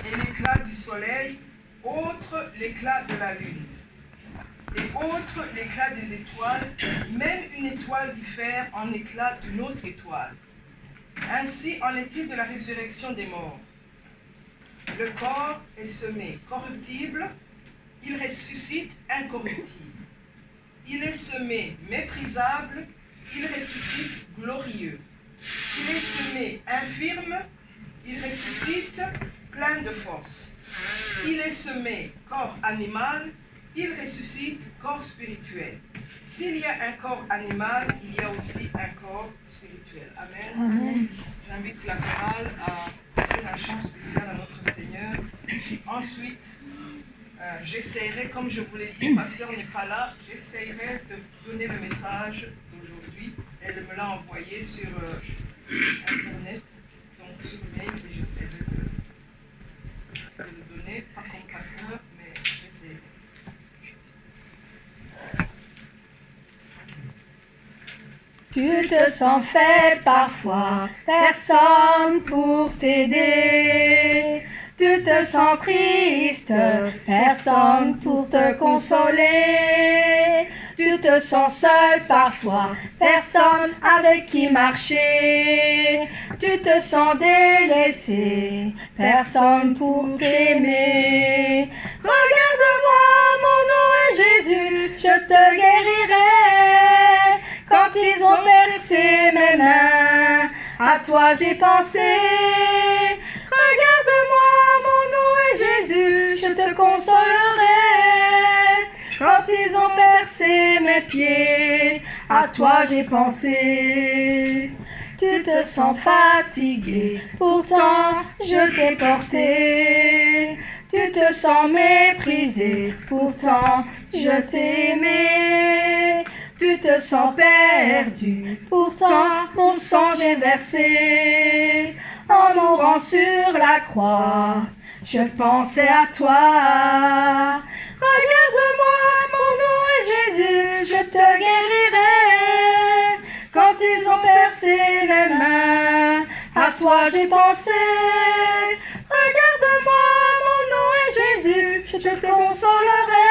est l'éclat du soleil, autre l'éclat de la lune, et autre l'éclat des étoiles. Même une étoile diffère en éclat d'une autre étoile. Ainsi en est-il de la résurrection des morts. Le corps est semé corruptible, il ressuscite incorruptible. Il est semé méprisable, il ressuscite glorieux. Il est semé infirme, il ressuscite plein de force. Il est semé corps animal, il ressuscite corps spirituel. S'il y a un corps animal, il y a aussi un corps spirituel. Amen. Amen. J'invite la chorale à faire un chant spécial à notre Seigneur. Ensuite, j'essaierai, comme je vous l'ai dit, le pasteur n'est pas là, j'essaierai de donner le message d'aujourd'hui. Elle me l'a envoyé sur Internet, donc sur le mail, et j'essaierai de le donner, pas comme pasteur, mais j'essaierai. Tu te sens faible parfois, personne pour t'aider. Tu te sens triste, personne pour te consoler. Tu te sens seul parfois, personne avec qui marcher. Tu te sens délaissé, personne pour t'aimer. Regarde-moi, mon nom est Jésus, je te guérirai. Quand ils ont percé mes mains, à toi j'ai pensé. Regarde-moi, mon nom est Jésus, je te consolerai. Quand ils ont percé mes pieds, à toi j'ai pensé. Tu te sens fatigué, pourtant je t'ai porté. Tu te sens méprisé, pourtant je t'ai aimé. Tu te sens perdu, pourtant mon sang j'ai versé. En mourant sur la croix, je pensais à toi. Regarde-moi, mon nom est Jésus, je te guérirai. Quand ils ont percé mes mains, à toi j'ai pensé. Regarde-moi, mon nom est Jésus, je te consolerai.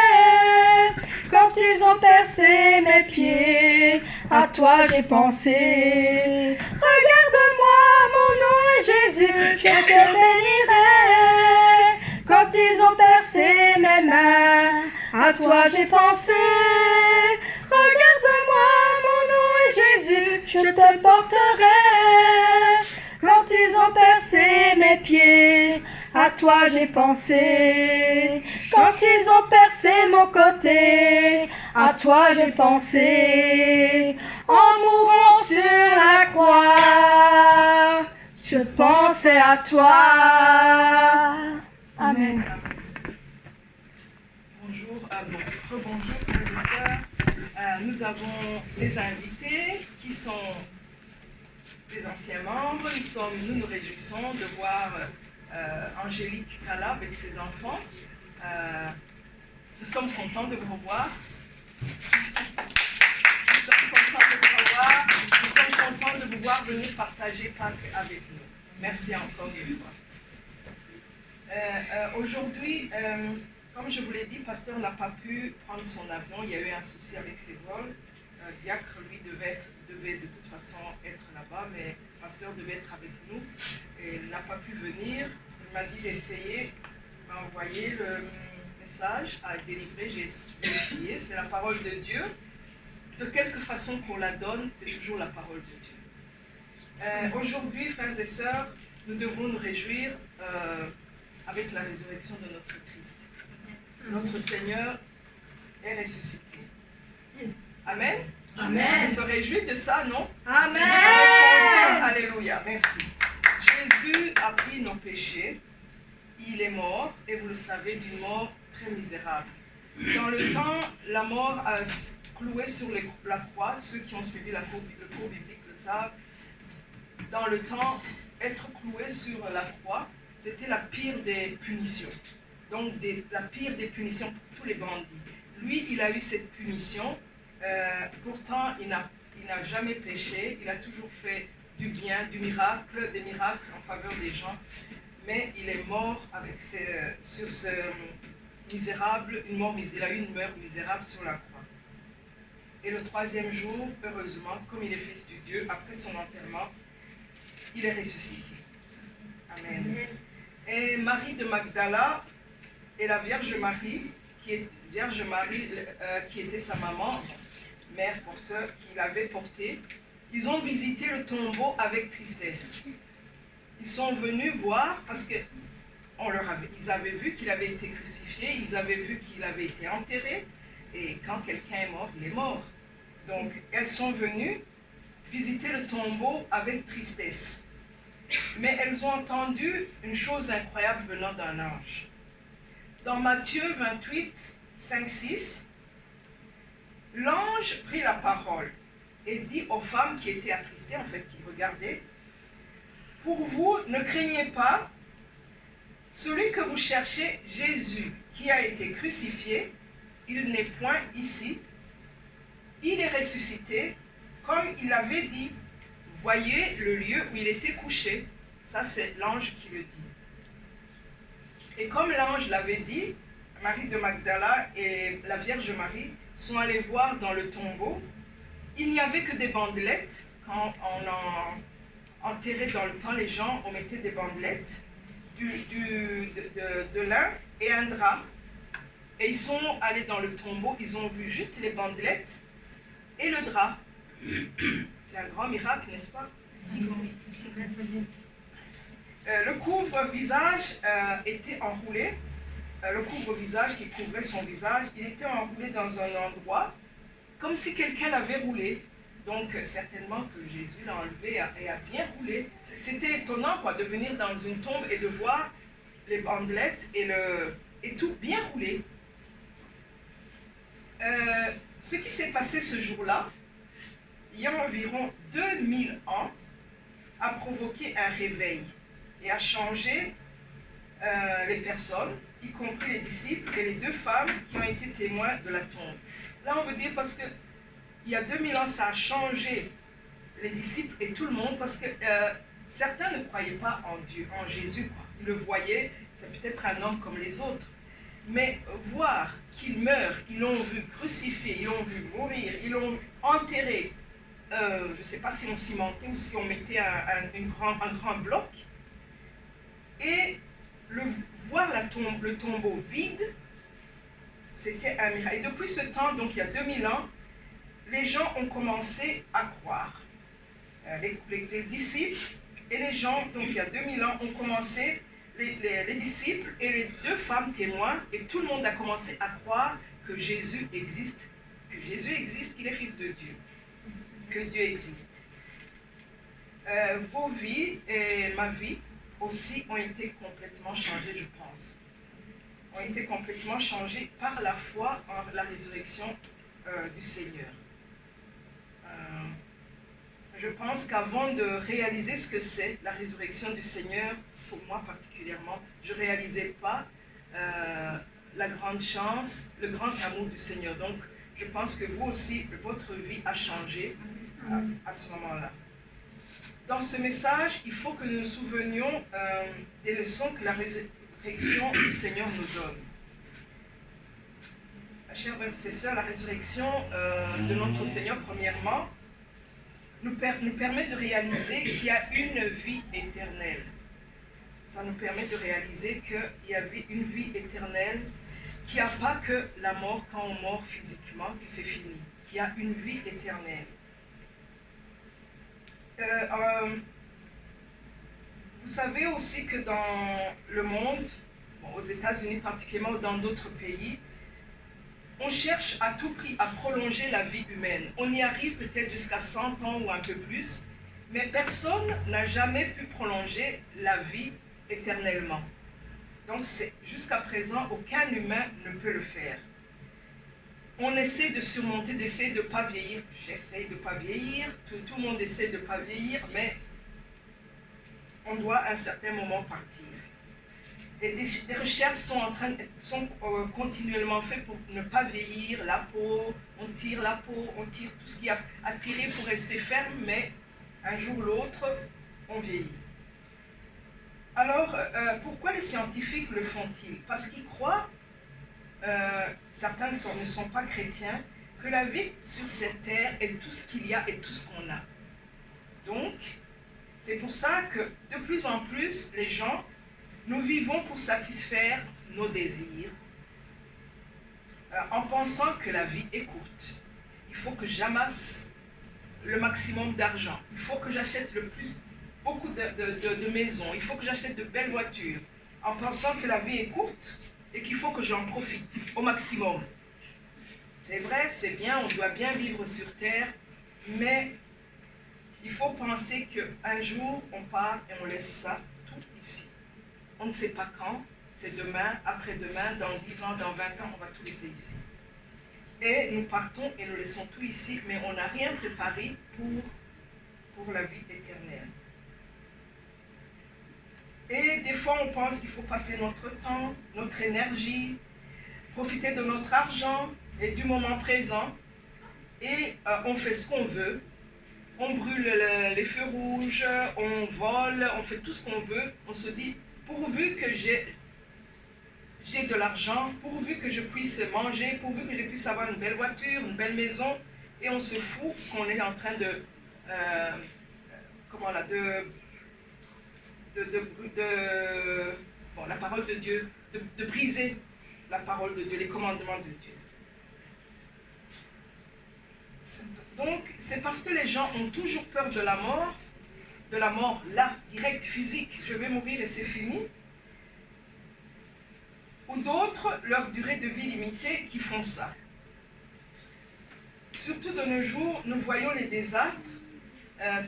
Quand ils ont percé mes pieds, à toi j'ai pensé. Regarde-moi, mon nom est Jésus, je te bénirai. Quand ils ont percé mes mains, à toi j'ai pensé. Regarde-moi, mon nom est Jésus, je te porterai. Quand ils ont percé mes pieds, à toi j'ai pensé. Quand ils ont percé mon côté, à toi j'ai pensé. En mourant sur la croix, je pensais à toi. Amen. Bonjour, rebonjour frères et sœurs. Nous avons des invités qui sont des anciens membres. Nous nous réjouissons de voir Angélique Kala avec ses enfants. Nous sommes contents de vous revoir. Nous sommes contents de vous revoir. Nous sommes contents de vous voir venir partager Pâques avec nous. Merci encore une fois. Aujourd'hui, comme je vous l'ai dit, le pasteur n'a pas pu prendre son avion. Il y a eu un souci avec ses vols. Diacre, lui, devait de toute façon être là-bas, mais le pasteur devait être avec nous et il n'a pas pu venir. Il m'a dit d'essayer, il m'a envoyé le message à délivrer. J'ai essayé. C'est la parole de Dieu. De quelque façon qu'on la donne, c'est toujours la parole de Dieu. Aujourd'hui, frères et sœurs, nous devons nous réjouir avec la résurrection de notre Christ. Notre Seigneur est ressuscité. Amen. Amen. On se réjouit de ça, non? Amen. Alléluia, merci. Jésus a pris nos péchés. Il est mort, et vous le savez, d'une mort très misérable. Dans le temps, la mort a cloué sur la croix. Ceux qui ont suivi le cours biblique le savent. Dans le temps, être cloué sur la croix, c'était la pire des punitions. Donc la pire des punitions pour tous les bandits. Lui, il a eu cette punition. Pourtant, il n'a jamais péché. Il a toujours fait du bien, des miracles en faveur des gens. Mais il est mort sur ce misérable, il a eu une mort misérable sur la croix. Et le troisième jour, heureusement, comme il est fils de Dieu, après son enterrement, il est ressuscité. Amen. Et Marie de Magdala et la Vierge Marie, qui était sa maman, mère porteur, qui l'avait porté, ils ont visité le tombeau avec tristesse. Ils sont venus voir parce qu'ils avaient vu qu'il avait été crucifié, ils avaient vu qu'il avait été enterré, et quand quelqu'un est mort, il est mort. Donc, elles sont venues visiter le tombeau avec tristesse. Mais elles ont entendu une chose incroyable venant d'un ange. Dans Matthieu 28, 5, 6, l'ange prit la parole et dit aux femmes qui étaient attristées, en fait, qui regardaient, « Pour vous, ne craignez pas, celui que vous cherchez, Jésus, qui a été crucifié, il n'est point ici, il est ressuscité, comme il avait dit. Voyez le lieu où il était couché. » Ça, c'est l'ange qui le dit. Et comme l'ange l'avait dit, Marie de Magdala et la Vierge Marie sont allées voir dans le tombeau. Il n'y avait que des bandelettes. Quand on enterrait dans le temps les gens, on mettait des bandelettes, de lin et un drap. Et ils sont allés dans le tombeau, ils ont vu juste les bandelettes et le drap. C'est un grand miracle, n'est-ce pas? Le couvre-visage était enroulé. Le couvre-visage qui couvrait son visage, il était enroulé dans un endroit comme si quelqu'un l'avait roulé. Donc certainement que Jésus l'a enlevé et a bien roulé. C'était étonnant quoi, de venir dans une tombe et de voir les bandelettes et tout bien roulé. Ce qui s'est passé ce jour-là, il y a environ 2000 ans, a provoqué un réveil et a changé les personnes, y compris les disciples et les deux femmes qui ont été témoins de la tombe. Là, on veut dire parce que il y a 2000 ans, ça a changé les disciples et tout le monde parce que certains ne croyaient pas en Dieu, en Jésus, quoi. Ils le voyaient, c'est peut-être un homme comme les autres. Mais voir qu'il meurt, ils l'ont vu crucifié, ils l'ont vu mourir, ils l'ont enterré, je ne sais pas si on cimentait ou si on mettait un grand bloc, et voir le tombeau vide, c'était un miracle. Et depuis ce temps, donc il y a 2000 ans, les gens ont commencé à croire. Les disciples et les gens, donc il y a 2000 ans, ont commencé, les disciples et les deux femmes témoins, et tout le monde a commencé à croire que Jésus existe, qu'il est fils de Dieu, que Dieu existe. Vos vies et ma vie aussi ont été complètement changées, je pense. Ont été complètement changées par la foi en la résurrection du Seigneur. Je pense qu'avant de réaliser ce que c'est la résurrection du Seigneur, pour moi particulièrement, je ne réalisais pas la grande chance, le grand amour du Seigneur. Donc, je pense que vous aussi, votre vie a changé à ce moment-là. Dans ce message, il faut que nous nous souvenions des leçons que la résurrection du Seigneur nous donne. Chers frères et sœurs, la résurrection de notre Seigneur, premièrement, nous permet de réaliser qu'il y a une vie éternelle. Ça nous permet de réaliser qu'il y a une vie éternelle, qu'il n'y a pas que la mort quand on meurt physiquement, que c'est fini. Qu'il y a une vie éternelle. Vous savez aussi que dans le monde, aux États-Unis particulièrement ou dans d'autres pays, on cherche à tout prix à prolonger la vie humaine. On y arrive peut-être jusqu'à 100 ans ou un peu plus, mais personne n'a jamais pu prolonger la vie éternellement. Donc jusqu'à présent, aucun humain ne peut le faire. On essaie de surmonter, d'essayer de ne pas vieillir. J'essaie de ne pas vieillir, tout le monde essaie de ne pas vieillir, mais on doit à un certain moment partir. Et des recherches sont continuellement faites pour ne pas vieillir la peau. On tire la peau, on tire tout ce qui a attiré pour rester ferme, mais un jour ou l'autre, on vieillit. Alors, pourquoi les scientifiques le font-ils? Parce qu'ils croient, certains ne sont pas chrétiens, que la vie sur cette terre est tout ce qu'il y a et tout ce qu'on a. Donc, c'est pour ça que de plus en plus, les gens, nous vivons pour satisfaire nos désirs, en pensant que la vie est courte. Il faut que j'amasse le maximum d'argent. Il faut que j'achète beaucoup de maisons. Il faut que j'achète de belles voitures, en pensant que la vie est courte et qu'il faut que j'en profite au maximum. C'est vrai, c'est bien, on doit bien vivre sur terre, mais il faut penser qu'un jour, on part et on laisse ça tout ici. On ne sait pas quand, c'est demain, après-demain, dans 10 ans, dans 20 ans, on va tout laisser ici. Et nous partons et nous laissons tout ici, mais on n'a rien préparé pour la vie éternelle. Et des fois, on pense qu'il faut passer notre temps, notre énergie, profiter de notre argent et du moment présent, et on fait ce qu'on veut. On brûle les feux rouges, on vole, on fait tout ce qu'on veut. On se dit, pourvu que j'ai de l'argent, pourvu que je puisse manger, pourvu que je puisse avoir une belle voiture, une belle maison, et on se fout qu'on est en train de la parole de Dieu, de briser la parole de Dieu, les commandements de Dieu. Donc, c'est parce que les gens ont toujours peur de la mort là, directe, physique, je vais mourir et c'est fini, ou d'autres, leur durée de vie limitée, qui font ça. Surtout de nos jours, nous voyons les désastres,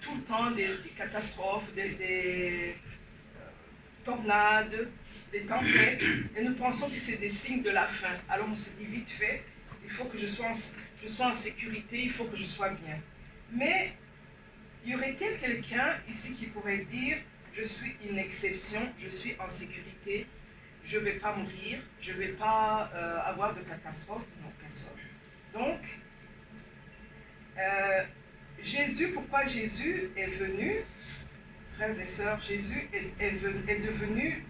tout le temps, des catastrophes, des tornades, des tempêtes, et nous pensons que c'est des signes de la fin. Alors on se dit vite fait, il faut que je sois en sécurité, il faut que je sois bien. Mais y aurait-il quelqu'un ici qui pourrait dire, je suis une exception, je suis en sécurité, je ne vais pas mourir, je ne vais pas avoir de catastrophe? Non, personne. Donc, pourquoi Jésus est venu, frères et sœurs, Jésus est devenu,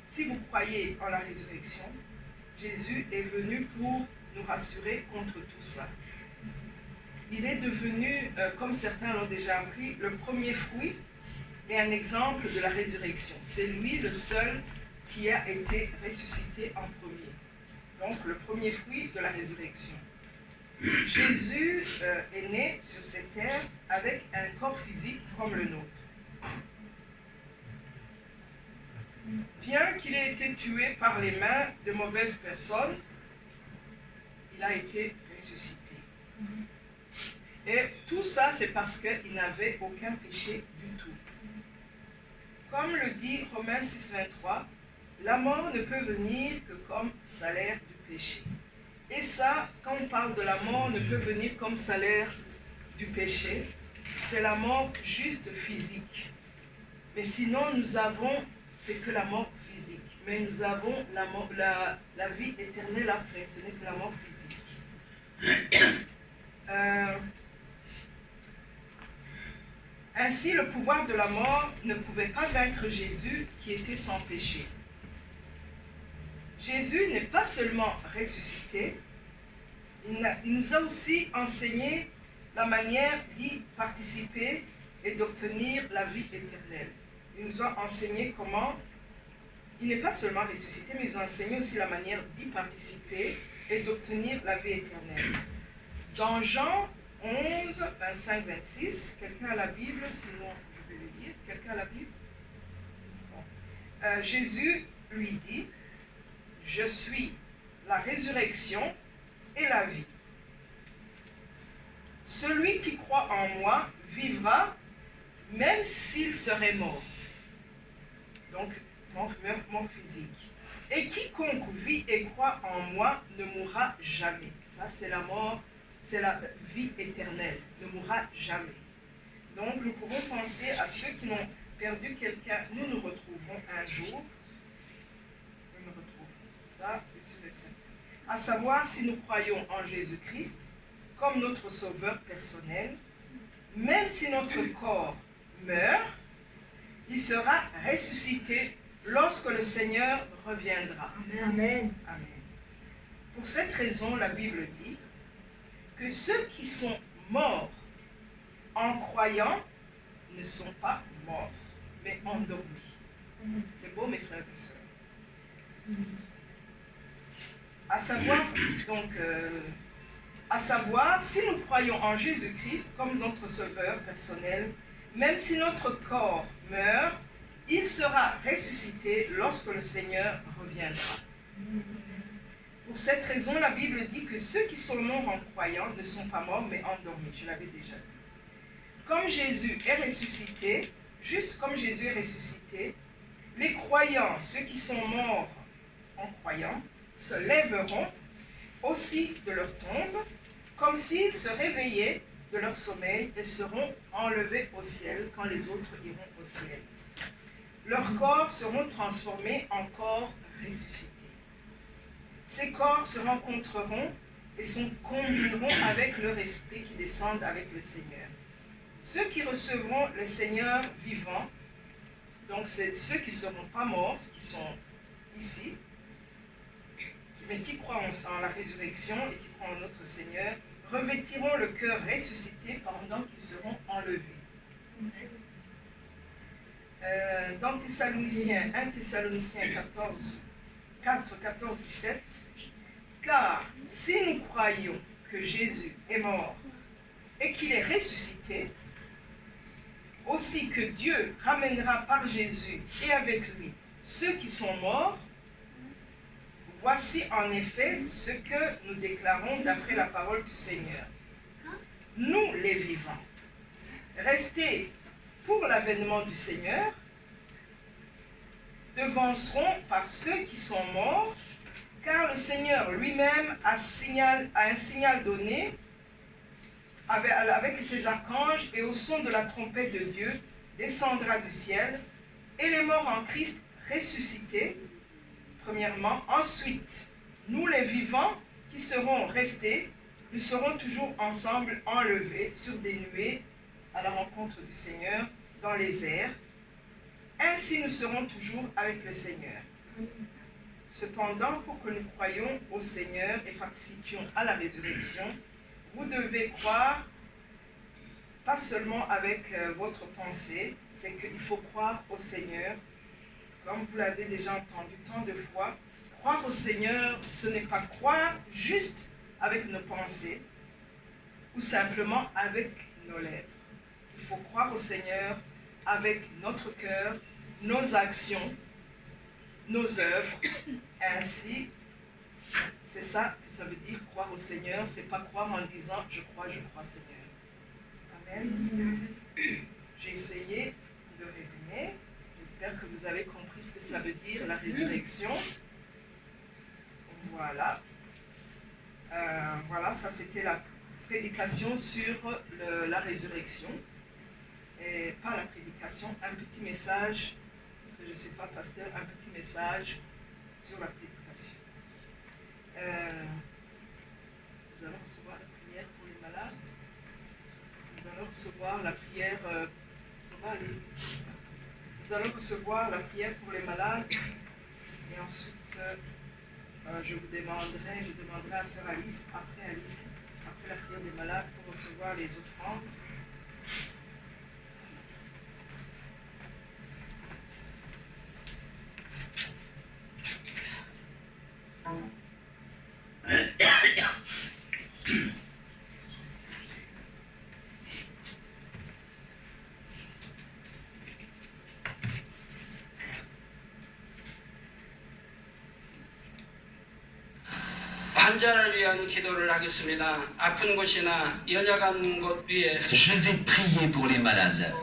si vous croyez en la résurrection, Jésus est venu pour nous rassurer contre tout ça. Il est devenu, comme certains l'ont déjà appris, le premier fruit et un exemple de la résurrection. C'est lui le seul qui a été ressuscité en premier. Donc le premier fruit de la résurrection. Jésus est né sur cette terre avec un corps physique comme le nôtre. Bien qu'il ait été tué par les mains de mauvaises personnes, il a été ressuscité. Et tout ça, c'est parce qu'il n'avait aucun péché du tout. Comme le dit Romains 6,23, la mort ne peut venir que comme salaire du péché. Et ça, quand on parle de la mort, ne peut venir comme salaire du péché. C'est la mort juste physique. Mais sinon, nous avons, c'est que la mort physique. Mais nous avons la vie éternelle après. Ce n'est que la mort physique. Ainsi, le pouvoir de la mort ne pouvait pas vaincre Jésus qui était sans péché. Jésus n'est pas seulement ressuscité, il nous a aussi enseigné la manière d'y participer et d'obtenir la vie éternelle. Il nous a enseigné comment, il n'est pas seulement ressuscité, mais il nous a enseigné aussi la manière d'y participer et d'obtenir la vie éternelle. Dans Jean 11, 25, 26, quelqu'un a la Bible, sinon je vais le lire. Quelqu'un a la Bible? Bon. Jésus lui dit, « Je suis la résurrection et la vie. Celui qui croit en moi vivra même s'il serait mort. » Donc, mort physique. « Et quiconque vit et croit en moi ne mourra jamais. » Ça, c'est la mort. C'est la vie éternelle, ne mourra jamais. Donc nous pouvons penser à ceux qui n'ont perdu quelqu'un. Nous nous retrouverons un jour Ça, c'est sûr et certain. À savoir, si nous croyons en Jésus-Christ comme notre sauveur personnel, même si notre corps meurt, il sera ressuscité lorsque le Seigneur reviendra. Amen. Amen. Pour cette raison, la Bible dit que ceux qui sont morts en croyant ne sont pas morts, mais endormis. C'est beau, mes frères et sœurs. À savoir, si nous croyons en Jésus-Christ comme notre sauveur personnel, même si notre corps meurt, il sera ressuscité lorsque le Seigneur reviendra. Pour cette raison, la Bible dit que ceux qui sont morts en croyant ne sont pas morts, mais endormis. Je l'avais déjà dit. Comme Jésus est ressuscité, juste comme Jésus est ressuscité, les croyants, ceux qui sont morts en croyant, se lèveront aussi de leur tombe, comme s'ils se réveillaient de leur sommeil et seront enlevés au ciel quand les autres iront au ciel. Leurs corps seront transformés en corps ressuscités. Ces corps se rencontreront et se combineront avec leur esprit qui descendent avec le Seigneur. Ceux qui recevront le Seigneur vivant, donc c'est ceux qui ne seront pas morts, qui sont ici, mais qui croient en la résurrection et qui croient en notre Seigneur, revêtiront le cœur ressuscité pendant qu'ils seront enlevés. Dans 1 Thessaloniciens 4, 14, 17, car si nous croyons que Jésus est mort et qu'il est ressuscité, aussi que Dieu ramènera par Jésus et avec lui ceux qui sont morts, voici en effet ce que nous déclarons d'après la parole du Seigneur. Nous, les vivants, restés pour l'avènement du Seigneur, devanceront par ceux qui sont morts, car le Seigneur lui-même a un signal donné avec ses archanges et au son de la trompette de Dieu, descendra du ciel, et les morts en Christ ressuscités, premièrement. Ensuite, nous les vivants qui serons restés, nous serons toujours ensemble enlevés sur des nuées à la rencontre du Seigneur dans les airs. Ainsi nous serons toujours avec le Seigneur. Cependant, pour que nous croyions au Seigneur et participions à la résurrection, vous devez croire, pas seulement avec votre pensée, c'est qu'il faut croire au Seigneur. Comme vous l'avez déjà entendu tant de fois, croire au Seigneur, ce n'est pas croire juste avec nos pensées ou simplement avec nos lèvres. Il faut croire au Seigneur avec notre cœur, nos actions, nos œuvres. Ainsi, c'est ça que ça veut dire croire au Seigneur. C'est pas croire en disant je crois Seigneur. Amen. J'ai essayé de résumer. J'espère que vous avez compris ce que ça veut dire la résurrection. Voilà. Voilà, ça c'était la prédication sur la résurrection. Et pas la prédication, un petit message, parce que je ne suis pas pasteur, un petit message sur la prédication. Nous allons recevoir la prière pour les malades. Nous allons recevoir la prière, ça va aller. Nous allons recevoir la prière pour les malades. Et ensuite, je demanderai à Sœur Alice, après la prière des malades, pour recevoir les offrandes. 환자를 위한 기도를 하겠습니다. 아픈 곳이나 연약한 곳 위에 Je vais prier pour les malades.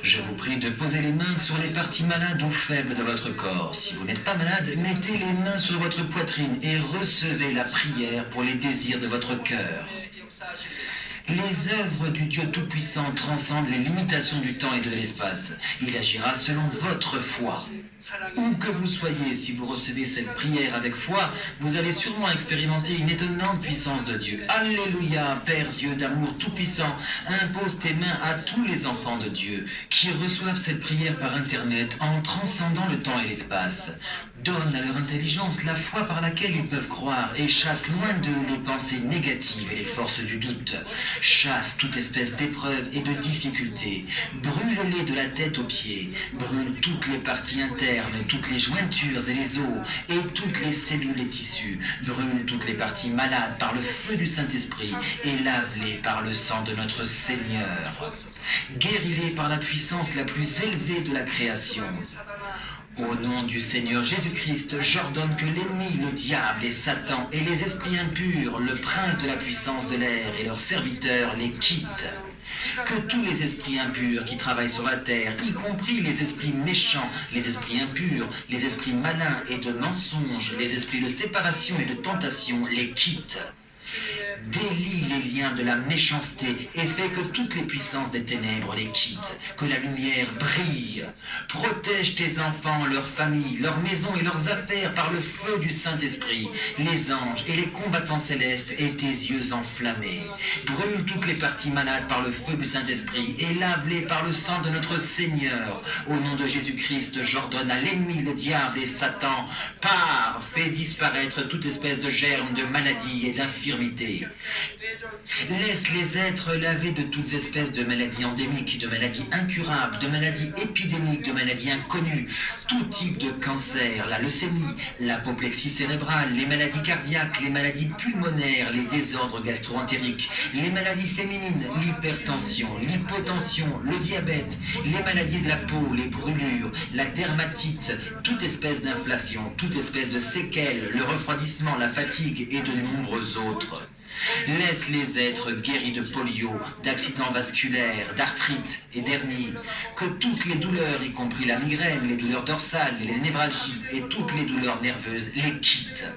Je vous prie de poser les mains sur les parties malades ou faibles de votre corps. Si vous n'êtes pas malade, mettez les mains sur votre poitrine et recevez la prière pour les désirs de votre cœur. Les œuvres du Dieu Tout-Puissant transcendent les limitations du temps et de l'espace. Il agira selon votre foi. Où que vous soyez, si vous recevez cette prière avec foi, vous allez sûrement expérimenter une étonnante puissance de Dieu. Alléluia, Père Dieu d'amour tout-puissant, impose tes mains à tous les enfants de Dieu qui reçoivent cette prière par Internet en transcendant le temps et l'espace. Donne à leur intelligence la foi par laquelle ils peuvent croire et chasse loin d'eux les pensées négatives et les forces du doute. Chasse toute espèce d'épreuve et de difficulté. Brûle-les de la tête aux pieds. Brûle toutes les parties internes, toutes les jointures et les os et toutes les cellules et tissus. Brûle toutes les parties malades par le feu du Saint-Esprit et lave-les par le sang de notre Seigneur. Guéris-les par la puissance la plus élevée de la création. Au nom du Seigneur Jésus-Christ, j'ordonne que l'ennemi, le diable et Satan et les esprits impurs, le prince de la puissance de l'air et leurs serviteurs les quittent. Que tous les esprits impurs qui travaillent sur la terre, y compris les esprits méchants, les esprits impurs, les esprits malins et de mensonges, les esprits de séparation et de tentation, les quittent. Délie les liens de la méchanceté et fais que toutes les puissances des ténèbres les quittent, que la lumière brille. Protège tes enfants, leurs familles, leurs maisons et leurs affaires par le feu du Saint-Esprit, les anges et les combattants célestes et tes yeux enflammés. Brûle toutes les parties malades par le feu du Saint-Esprit et lave-les par le sang de notre Seigneur. Au nom de Jésus-Christ, j'ordonne à l'ennemi, le diable et Satan, pars, fais disparaître toute espèce de germe, de maladie et d'infirmité. Laisse les êtres lavés de toutes espèces de maladies endémiques, de maladies incurables, de maladies épidémiques, de maladies inconnues, tout type de cancer, la leucémie, l'apoplexie cérébrale, les maladies cardiaques, les maladies pulmonaires, les désordres gastro-entériques, les maladies féminines, l'hypertension, l'hypotension, le diabète, les maladies de la peau, les brûlures, la dermatite, toute espèce d'inflation, toute espèce de séquelles, le refroidissement, la fatigue et de nombreux autres. Laisse les êtres guéris de polio, d'accidents vasculaires, d'arthrite et d'hernie, que toutes les douleurs, y compris la migraine, les douleurs dorsales, les névralgies et toutes les douleurs nerveuses, les quittent.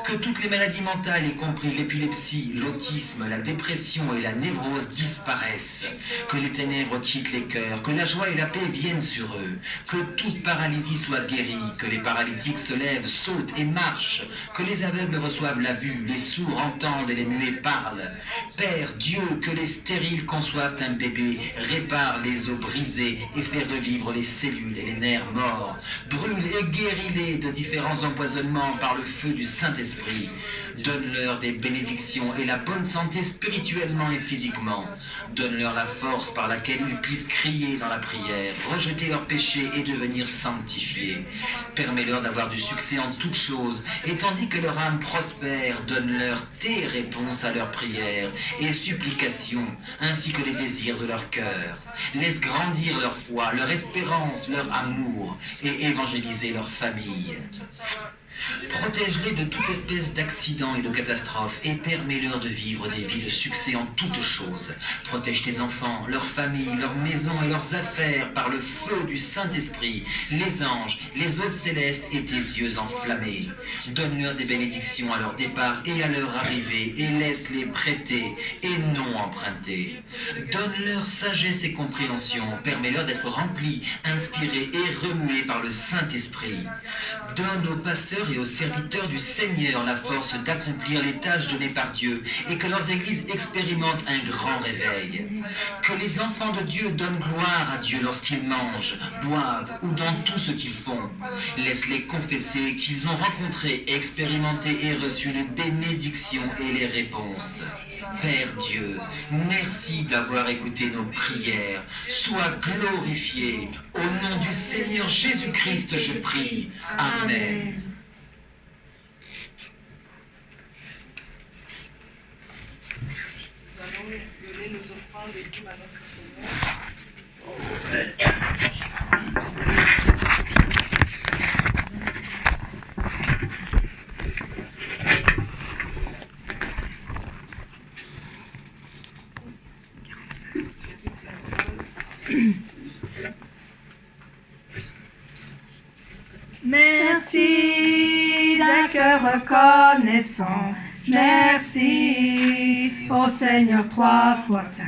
Que toutes les maladies mentales, y compris l'épilepsie, l'autisme, la dépression et la névrose disparaissent. Que les ténèbres quittent les cœurs, que la joie et la paix viennent sur eux. Que toute paralysie soit guérie, que les paralytiques se lèvent, sautent et marchent. Que les aveugles reçoivent la vue, les sourds entendent et les muets parlent. Père Dieu, que les stériles conçoivent un bébé, répare les os brisés et fait revivre les cellules et les nerfs morts. Brûle et guéris-les de différents empoisonnements par le feu du Saint-Esprit. Donne-leur des bénédictions et la bonne santé spirituellement et physiquement. Donne-leur la force par laquelle ils puissent crier dans la prière, rejeter leurs péchés et devenir sanctifiés. Permets-leur d'avoir du succès en toutes choses, et tandis que leur âme prospère, donne-leur tes réponses à leurs prières et supplications, ainsi que les désirs de leur cœur. Laisse grandir leur foi, leur espérance, leur amour, et évangéliser leur famille. Protège-les de toute espèce d'accident et de catastrophe et permets-leur de vivre des vies de succès en toutes choses. Protège tes enfants, leurs familles, leurs maisons et leurs affaires par le feu du Saint-Esprit, les anges, les hôtes célestes et tes yeux enflammés. Donne-leur des bénédictions à leur départ et à leur arrivée et laisse-les prêter et non emprunter. Donne-leur sagesse et compréhension, permets-leur d'être remplis, inspirés et remués par le Saint-Esprit. Donne aux pasteurs et aux serviteurs du Seigneur la force d'accomplir les tâches données par Dieu et que leurs églises expérimentent un grand réveil. Que les enfants de Dieu donnent gloire à Dieu lorsqu'ils mangent, boivent ou dans tout ce qu'ils font. Laisse-les confesser qu'ils ont rencontré, expérimenté et reçu les bénédictions et les réponses. Père Dieu, merci d'avoir écouté nos prières. Sois glorifié. Au nom du Seigneur Jésus-Christ, je prie. Amen. Nous allons donner nos offrandes et tout à notre Seigneur. Merci d'un cœur reconnaissant. Merci, ô Seigneur 3 fois saint.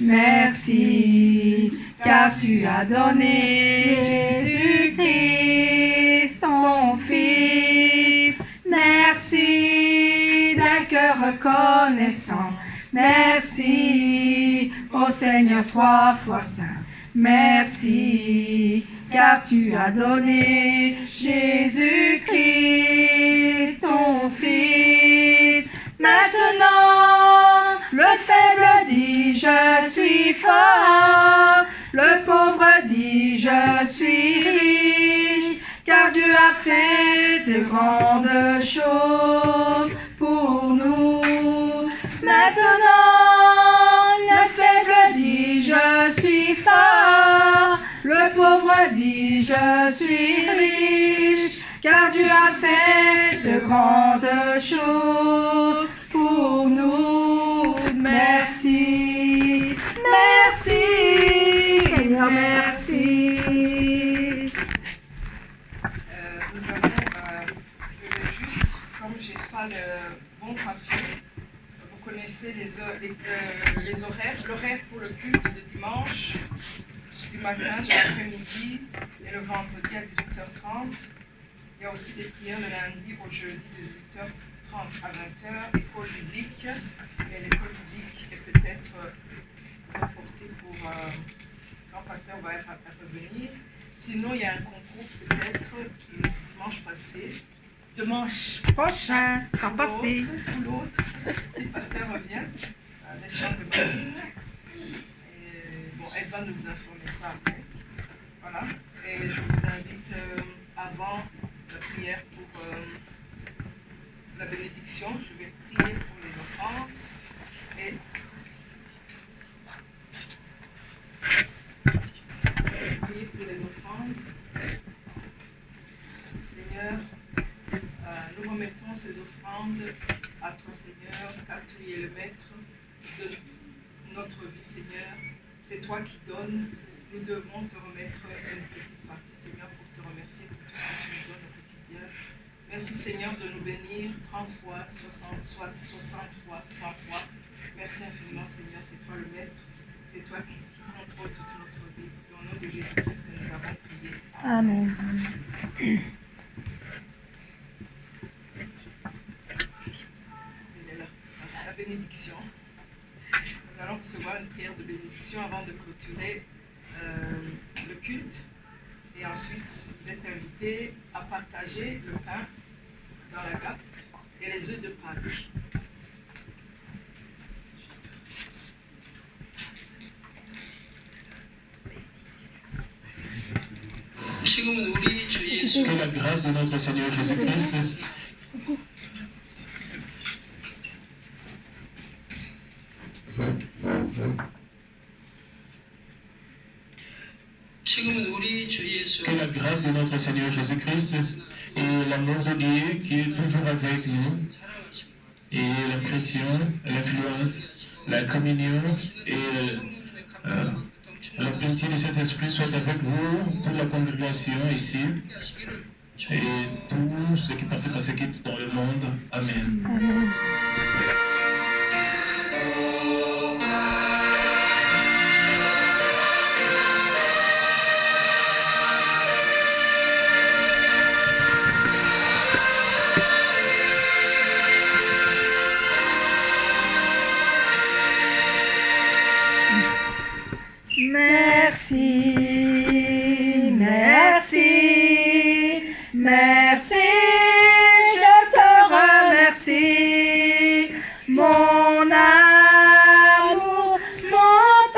Merci, car tu as donné Jésus-Christ, ton Fils. Merci d'un cœur reconnaissant. Merci, ô Seigneur, 3 fois saint. Merci, car tu as donné Jésus-Christ, ton Fils. Maintenant, le faible dit je suis fort, le pauvre dit je suis riche, car Dieu a fait de grandes choses pour nous. Maintenant, le faible dit je suis fort, le pauvre dit je suis riche, car Dieu a fait de grandes choses pour nous. Merci, merci, Seigneur, merci. Nous avons, je vais juste, comme je n'ai pas le bon papier, vous connaissez les horaires, l'horaire pour le culte de dimanche, du matin, de l'après-midi et le vendredi à 18h30. Il y a aussi des prières le lundi au jeudi de 18h30 à 20h, école biblique, mais l'école biblique est peut-être reportée pour quand le pasteur va revenir. Sinon, il y a un concours peut-être dimanche prochain, quand passé, ou l'autre, si le pasteur revient, les chants de Marine. Bon, elle va nous informer ça après. Voilà. Et je vous invite avant la prière pour la bénédiction, je vais prier pour les offrandes et prier pour les offrandes. Seigneur, nous remettons ces offrandes à toi, Seigneur, car tu es le maître de notre vie, Seigneur. C'est toi qui donnes. Nous devons te remettre une petite partie, Seigneur, pour te remercier pour tout ce que tu nous donnes au quotidien. Merci, Seigneur, de nous bénir 30 fois, 60 fois, 100 fois. Merci infiniment, Seigneur, c'est toi le maître. C'est toi qui contrôle toute notre vie. C'est au nom de Jésus-Christ que nous avons prié. Amen. La bénédiction. Nous allons recevoir une prière de bénédiction avant de clôturer le culte. Et ensuite, vous êtes invités à partager le pain dans la grappe et les œufs de Pâques. Que la grâce de notre Seigneur Jésus-Christ, que la grâce de notre Seigneur Jésus-Christ et l'amour de Dieu qui est toujours avec nous, et l'impression, l'influence, la communion et la plénitude de cet esprit soit avec vous, toute la congrégation ici, et tous ceux qui participent à cette équipe dans le monde. Amen. Amen. Merci, merci, merci, je te remercie, mon amour, mon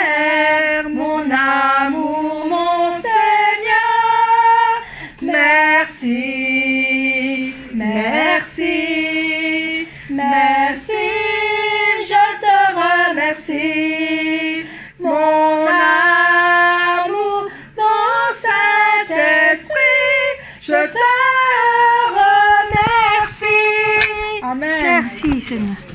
Père, mon amour, mon Seigneur, merci, merci, merci, je te remercie. Mon amour, mon Saint-Esprit, je te remercie. Amen. Merci Seigneur.